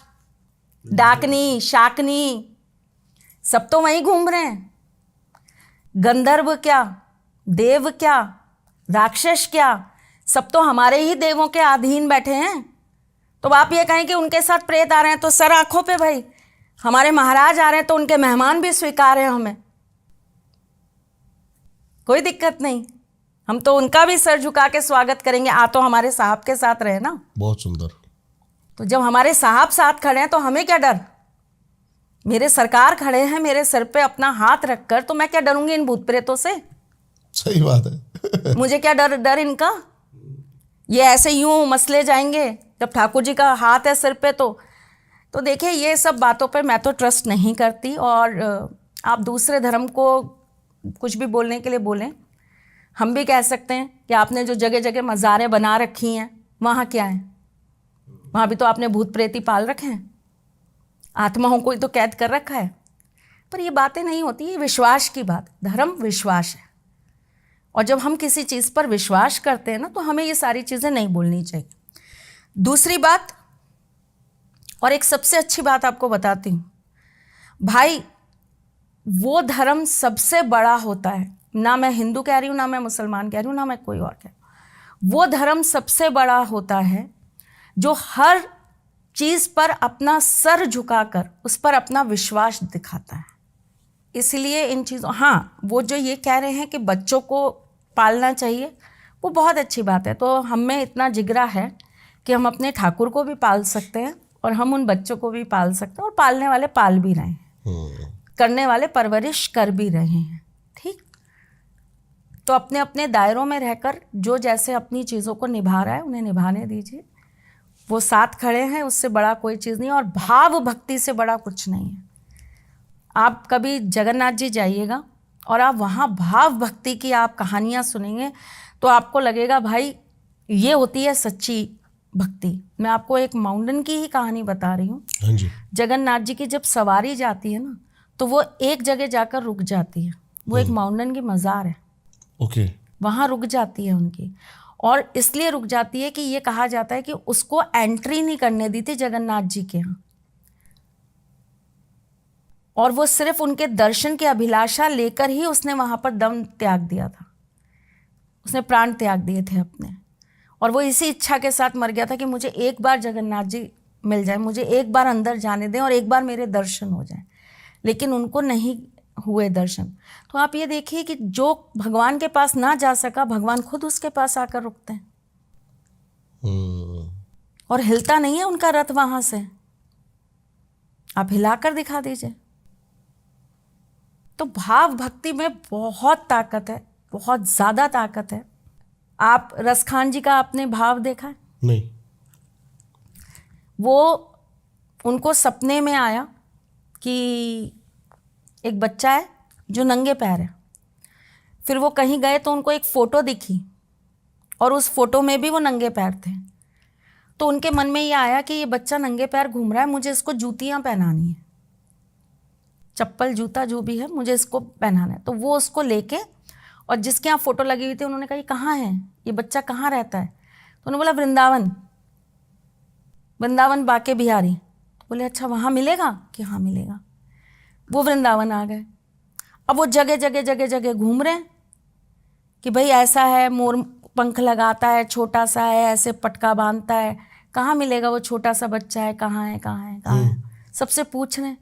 डाकनी, शाकनी, सब तो वहीं घूम रहे हैं। गंधर्व क्या, देव क्या, राक्षस क्या, सब तो हमारे ही देवों के अधीन बैठे हैं। तो आप ये कहें कि उनके साथ प्रेत आ रहे हैं, तो सर आंखों पे भाई, हमारे महाराज आ रहे हैं तो उनके मेहमान भी स्वीकार हैं हमें, कोई दिक्कत नहीं, हम तो उनका भी सर झुका के स्वागत करेंगे। आ तो हमारे साहब के साथ रहे ना। बहुत सुंदर। तो जब हमारे साहब साथ खड़े हैं तो हमें क्या डर? मेरे सरकार खड़े हैं मेरे सर पे अपना हाथ रखकर, तो मैं क्या डरूंगी इन भूत प्रेतों से? सही बात है। मुझे क्या डर इनका? ये ऐसे यूं मसले जाएंगे जब ठाकुर जी का हाथ है सिर पे। तो देखिए, ये सब बातों पर मैं तो ट्रस्ट नहीं करती। और आप दूसरे धर्म को कुछ भी बोलने के लिए बोलें, हम भी कह सकते हैं कि आपने जो जगह जगह मज़ारें बना रखी हैं, वहाँ क्या है? वहाँ भी तो आपने भूत प्रेती पाल रखे हैं, आत्माओं को ही तो कैद कर रखा है। पर ये बातें नहीं होती, ये विश्वास की बात। धर्म विश्वास है, और जब हम किसी चीज़ पर विश्वास करते हैं ना, तो हमें ये सारी चीज़ें नहीं बोलनी चाहिए। दूसरी बात, और एक सबसे अच्छी बात आपको बताती हूँ भाई, वो धर्म सबसे बड़ा होता है। ना मैं हिंदू कह रही हूँ, ना मैं मुसलमान कह रही हूँ, ना मैं कोई और कह रही हूँ। वो धर्म सबसे बड़ा होता है जो हर चीज़ पर अपना सर झुकाकर उस पर अपना विश्वास दिखाता है। इसलिए इन चीज़ों, हाँ, वो जो ये कह रहे हैं कि बच्चों को पालना चाहिए, वो बहुत अच्छी बात है। तो हम में इतना जिगरा है कि हम अपने ठाकुर को भी पाल सकते हैं, और हम उन बच्चों को भी पाल सकते हैं, और पालने वाले पाल भी रहे हैं, करने वाले परवरिश कर भी रहे हैं। ठीक, तो अपने अपने दायरों में रहकर जो जैसे अपनी चीज़ों को निभा रहा है, उन्हें निभाने दीजिए। वो साथ खड़े हैं, उससे बड़ा कोई चीज़ नहीं, और भाव भक्ति से बड़ा कुछ नहीं है। आप कभी जगन्नाथ जी जाइएगा और आप वहाँ भाव भक्ति की आप कहानियाँ सुनेंगे, तो आपको लगेगा भाई ये होती है सच्ची भक्ति। मैं आपको एक माउंटेन की ही कहानी बता रही हूँ। हाँ जी। जगन्नाथ जी की जब सवारी जाती है ना, तो वो एक जगह जाकर रुक जाती है। वो एक माउंटेन की मज़ार है, ओके। वहाँ रुक जाती है उनकी। और इसलिए रुक जाती है कि ये कहा जाता है कि उसको एंट्री नहीं करने दी थी जगन्नाथ जी के यहाँ, और वो सिर्फ उनके दर्शन की अभिलाषा लेकर ही उसने वहाँ पर दम त्याग दिया था। उसने प्राण त्याग दिए थे अपने, और वो इसी इच्छा के साथ मर गया था कि मुझे एक बार जगन्नाथ जी मिल जाए, मुझे एक बार अंदर जाने दें और एक बार मेरे दर्शन हो जाएं। लेकिन उनको नहीं हुए दर्शन। तो आप ये देखिए कि जो भगवान के पास ना जा सका, भगवान खुद उसके पास आकर रुकते हैं, और हिलता नहीं है उनका रथ वहां से। आप हिलाकर दिखा दीजिए। तो भाव भक्ति में बहुत ताकत है, बहुत ज़्यादा ताकत है। आप रसखान जी का आपने भाव देखा है? नहीं। वो उनको सपने में आया कि एक बच्चा है जो नंगे पैर है। फिर वो कहीं गए तो उनको एक फ़ोटो दिखी, और उस फोटो में भी वो नंगे पैर थे। तो उनके मन में ये आया कि ये बच्चा नंगे पैर घूम रहा है, मुझे इसको जूतियाँ पहनानी है, चप्पल जूता जो भी है मुझे इसको पहनाना है। तो वो उसको लेके, और जिसके यहाँ फ़ोटो लगी हुई थी, उन्होंने कहा ये कहाँ है, ये बच्चा कहाँ रहता है? तो उन्होंने बोला वृंदावन, वृंदावन बाके बिहारी। तो बोले अच्छा वहाँ मिलेगा? कि हाँ मिलेगा। वो वृंदावन आ गए। अब वो जगह जगह जगह जगह घूम रहे हैं कि भाई ऐसा है, मोर पंख लगाता है, छोटा सा है, ऐसे पटका बांधता है, कहाँ मिलेगा वो छोटा सा बच्चा है, कहाँ है, कहाँ है, कहाँ है? सबसे पूछ रहे हैं।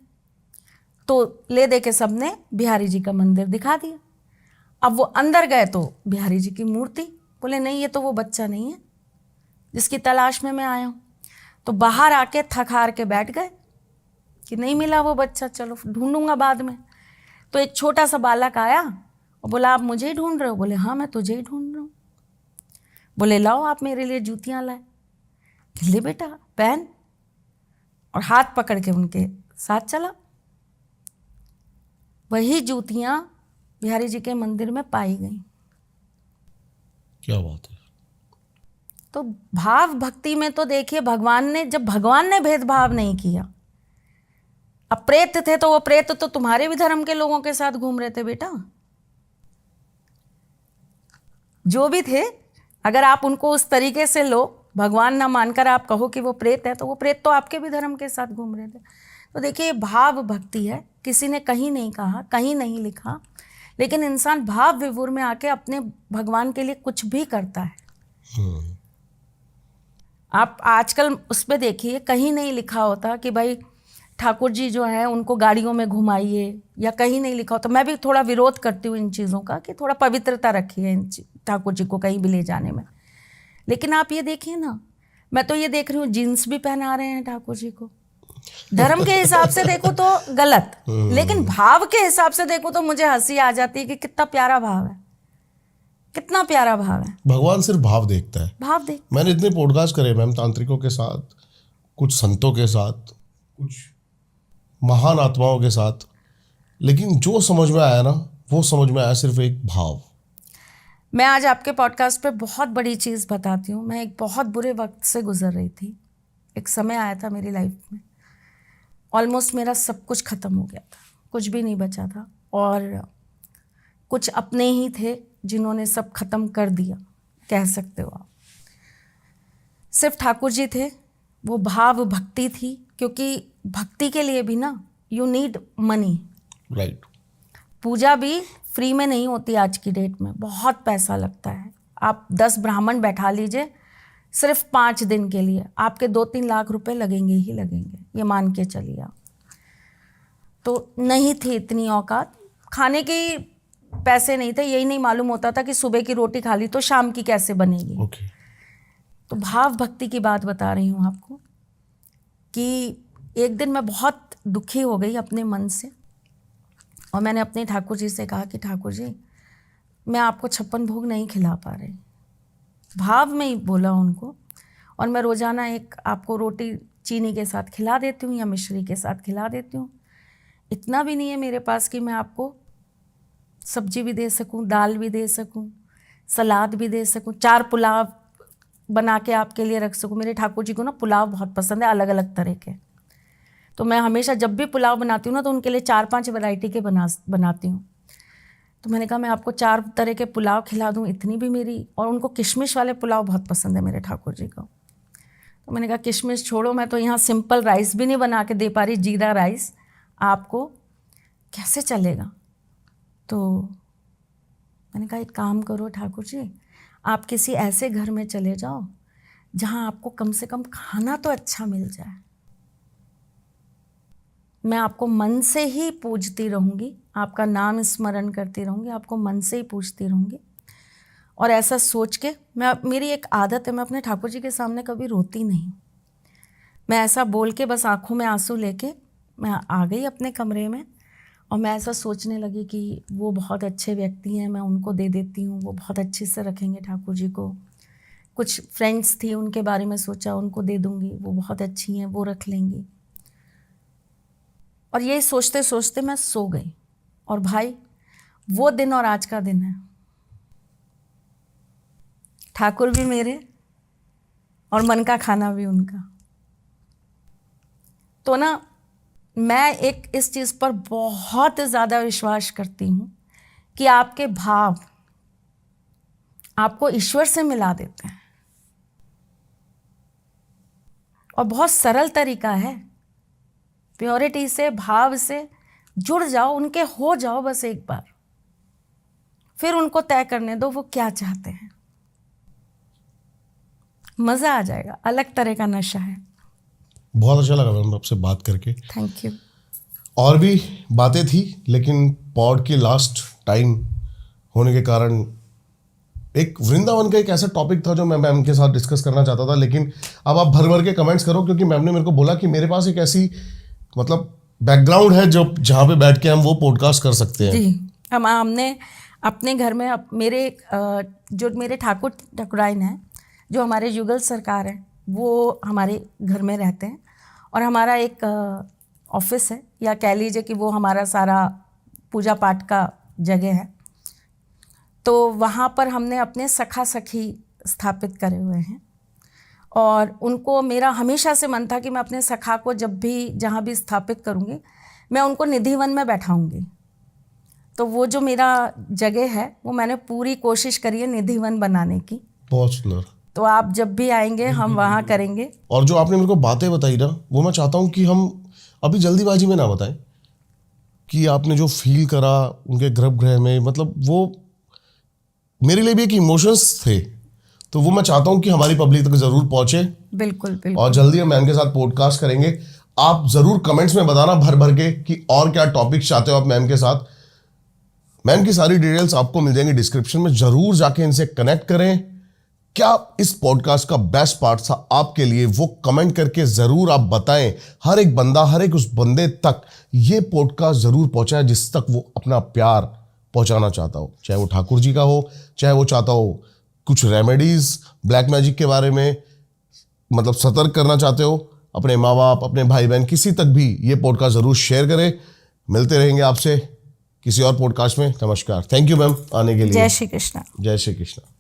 तो ले दे के सबने बिहारी जी का मंदिर दिखा दिया। अब वो अंदर गए तो बिहारी जी की मूर्ति। बोले नहीं, ये तो वो बच्चा नहीं है जिसकी तलाश में मैं आया हूँ। तो बाहर आके थक हार के बैठ गए कि नहीं मिला वो बच्चा, चलो ढूंढूंगा बाद में। तो एक छोटा सा बालक आया और बोला आप मुझे ही ढूंढ रहे हो? बोले हाँ मैं तुझे ही ढूंढ रहा हूँ। बोले लाओ आप मेरे लिए जूतियाँ लाए। ले बेटा पहन, और हाथ पकड़ के उनके साथ चला। वही जूतियाँ बिहारी जी के मंदिर में पाई गई। क्या बात है। तो भाव भक्ति में तो देखिए, भगवान ने भेदभाव नहीं किया। अब प्रेत थे तो वो प्रेत तो तुम्हारे भी धर्म के लोगों के साथ घूम रहे थे बेटा, जो भी थे। अगर आप उनको उस तरीके से लो, भगवान ना मानकर आप कहो कि वो प्रेत है, तो वो प्रेत तो आपके भी धर्म के साथ घूम रहे थे। तो देखिए भाव भक्ति है, किसी ने कहीं नहीं कहा, कहीं नहीं लिखा, लेकिन इंसान भाव विभोर में आके अपने भगवान के लिए कुछ भी करता है। आप आजकल उस पर देखिए, कहीं नहीं लिखा होता कि भाई ठाकुर जी जो है उनको गाड़ियों में घुमाइए, या कहीं नहीं लिखा होता। मैं भी थोड़ा विरोध करती हूँ इन चीज़ों का कि थोड़ा पवित्रता रखिए इन ठाकुर जी को कहीं भी ले जाने में। लेकिन आप ये देखिए ना, मैं तो ये देख रही हूँ जीन्स भी पहना रहे हैं ठाकुर जी को। धर्म के हिसाब से देखो तो गलत, लेकिन भाव के हिसाब से देखो तो मुझे हंसी आ जाती है कि कितना प्यारा भाव है, कितना प्यारा भाव है। भगवान सिर्फ भाव देखता है। भाव देख, मैंने इतने पॉडकास्ट करे मैम, तांत्रिकों के साथ, कुछ संतों के साथ, कुछ महान आत्माओं के साथ, लेकिन जो समझ में आया ना, वो समझ में आया सिर्फ एक भाव। मैं आज आपके पॉडकास्ट पे बहुत बड़ी चीज़ बताती हूँ। मैं एक बहुत बुरे वक्त से गुजर रही थी। एक समय आया था मेरी लाइफ में, ऑलमोस्ट मेरा सब कुछ ख़त्म हो गया था, कुछ भी नहीं बचा था, और कुछ अपने ही थे जिन्होंने सब ख़त्म कर दिया, कह सकते हो आप। सिर्फ ठाकुर जी थे, वो भाव भक्ति थी, क्योंकि भक्ति के लिए भी ना यू नीड मनी। राइट। पूजा भी फ्री में नहीं होती आज की डेट में, बहुत पैसा लगता है। आप 10 ब्राह्मण बैठा लीजिए सिर्फ 5 दिन के लिए, आपके 2-3 लाख रुपए लगेंगे ही लगेंगे, ये मान के चलिए आप। तो नहीं थी इतनी औकात, खाने के पैसे नहीं थे, यही नहीं मालूम होता था कि सुबह की रोटी खा ली तो शाम की कैसे बनेगी। ओके। तो भाव भक्ति की बात बता रही हूँ आपको कि एक दिन मैं बहुत दुखी हो गई अपने मन से, और मैंने अपने ठाकुर जी से कहा कि ठाकुर जी मैं आपको 56 भोग नहीं खिला पा रही। भाव में ही बोला उनको, और मैं रोज़ाना एक आपको रोटी चीनी के साथ खिला देती हूँ या मिश्री के साथ खिला देती हूँ। इतना भी नहीं है मेरे पास कि मैं आपको सब्जी भी दे सकूँ, दाल भी दे सकूँ, सलाद भी दे सकूँ, 4 पुलाव बना के आपके लिए रख सकूं। मेरे ठाकुर जी को ना पुलाव बहुत पसंद है, अलग अलग तरह के। तो मैं हमेशा जब भी पुलाव बनाती हूँ ना तो उनके लिए 4-5 वैरायटी के बनाती हूँ। तो मैंने कहा मैं आपको 4 तरह के पुलाव खिला दूँ, इतनी भी मेरी। और उनको किशमिश वाले पुलाव बहुत पसंद है मेरे ठाकुर जी को। तो मैंने कहा किशमिश छोड़ो, मैं तो यहाँ सिंपल राइस भी नहीं बना के दे पा रही, जीरा राइस, आपको कैसे चलेगा। तो मैंने कहा एक काम करो ठाकुर जी, आप किसी ऐसे घर में चले जाओ जहाँ आपको कम से कम खाना तो अच्छा मिल जाए। मैं आपको मन से ही पूजती रहूँगी, आपका नाम स्मरण करती रहूँगी, आपको मन से ही पूजती रहूँगी। और ऐसा सोच के मेरी एक आदत है, मैं अपने ठाकुर जी के सामने कभी रोती नहीं। मैं ऐसा बोल के बस आँखों में आंसू लेके मैं आ गई अपने कमरे में, और मैं ऐसा सोचने लगी कि वो बहुत अच्छे व्यक्ति हैं, मैं उनको दे देती हूँ, वो बहुत अच्छे से रखेंगे ठाकुर जी को। कुछ फ्रेंड्स थी, उनके बारे में सोचा, उनको दे दूँगी, वो बहुत अच्छी हैं, वो रख लेंगी। और यही सोचते सोचते मैं सो गई। और भाई वो दिन और आज का दिन है, ठाकुर भी मेरे और मन का खाना भी उनका। तो ना मैं एक इस चीज़ पर बहुत ज़्यादा विश्वास करती हूँ कि आपके भाव आपको ईश्वर से मिला देते हैं। और बहुत सरल तरीका है, प्योरिटी से, भाव से जुड़ जाओ, उनके हो जाओ बस एक बार, फिर उनको तय करने दो वो क्या चाहते हैं। मज़ा आ जाएगा, अलग तरह का नशा है। बहुत अच्छा लगा मैम आपसे बात करके। Thank you. और भी बातें थी, लेकिन पॉड के लास्ट टाइम होने के कारण एक वृंदावन का एक ऐसा टॉपिक था जो मैं मैम के साथ डिस्कस करना चाहता था, लेकिन अब आप भर भर के कमेंट्स करो, क्योंकि मैम ने मेरे को बोला कि मेरे पास एक ऐसी मतलब बैकग्राउंड है जो जहाँ पे बैठ के हम वो पॉडकास्ट कर सकते हैं। जी, हमने अपने घर में मेरे जो मेरे ठाकुराइन हैं, जो हमारे युगल सरकार हैं, वो हमारे घर में रहते हैं। और हमारा एक ऑफिस है, या कह लीजिए कि वो हमारा सारा पूजा पाठ का जगह है। तो वहाँ पर हमने अपने सखा सखी स्थापित करे हुए हैं। और उनको, मेरा हमेशा से मन था कि मैं अपने सखा को जब भी जहाँ भी स्थापित करूँगी, मैं उनको निधिवन में बैठाऊँगी। तो वो जो मेरा जगह है वो मैंने पूरी कोशिश करी है निधिवन बनाने की। बहुत सुंदर। तो आप जब भी आएंगे हम वहाँ करेंगे। और जो आपने मेरे को बातें बताई ना, वो मैं चाहता हूँ कि हम अभी जल्दीबाजी में ना बताएं, कि आपने जो फील करा उनके गर्भगृह में, मतलब वो मेरे लिए भी एक इमोशंस थे। तो वो मैं चाहता हूँ कि हमारी पब्लिक तक जरूर पहुंचे। बिल्कुल बिल्कुल। और जल्दी हम मैम के साथ पॉडकास्ट करेंगे। आप जरूर कमेंट्स में बताना भर भर के कि और क्या टॉपिक्स चाहते हो आप मैम के साथ। मैम की सारी डिटेल्स आपको मिल जाएंगी डिस्क्रिप्शन में, जरूर जाके इनसे कनेक्ट करें। क्या इस पॉडकास्ट का बेस्ट पार्ट था आपके लिए, वो कमेंट करके जरूर आप बताएं। हर एक बंदा, हर एक उस बंदे तक ये पॉडकास्ट जरूर पहुंचाए जिस तक वो अपना प्यार पहुंचाना चाहता हो, चाहे वो ठाकुर जी का हो, चाहे वो चाहता हो कुछ रेमेडीज ब्लैक मैजिक के बारे में मतलब सतर्क करना चाहते हो, अपने माँ बाप, अपने भाई बहन, किसी तक भी ये पॉडकास्ट जरूर शेयर करें। मिलते रहेंगे आपसे किसी और पॉडकास्ट में। नमस्कार, थैंक यू मैम आने के लिए। जय श्री कृष्णा। जय श्री कृष्णा।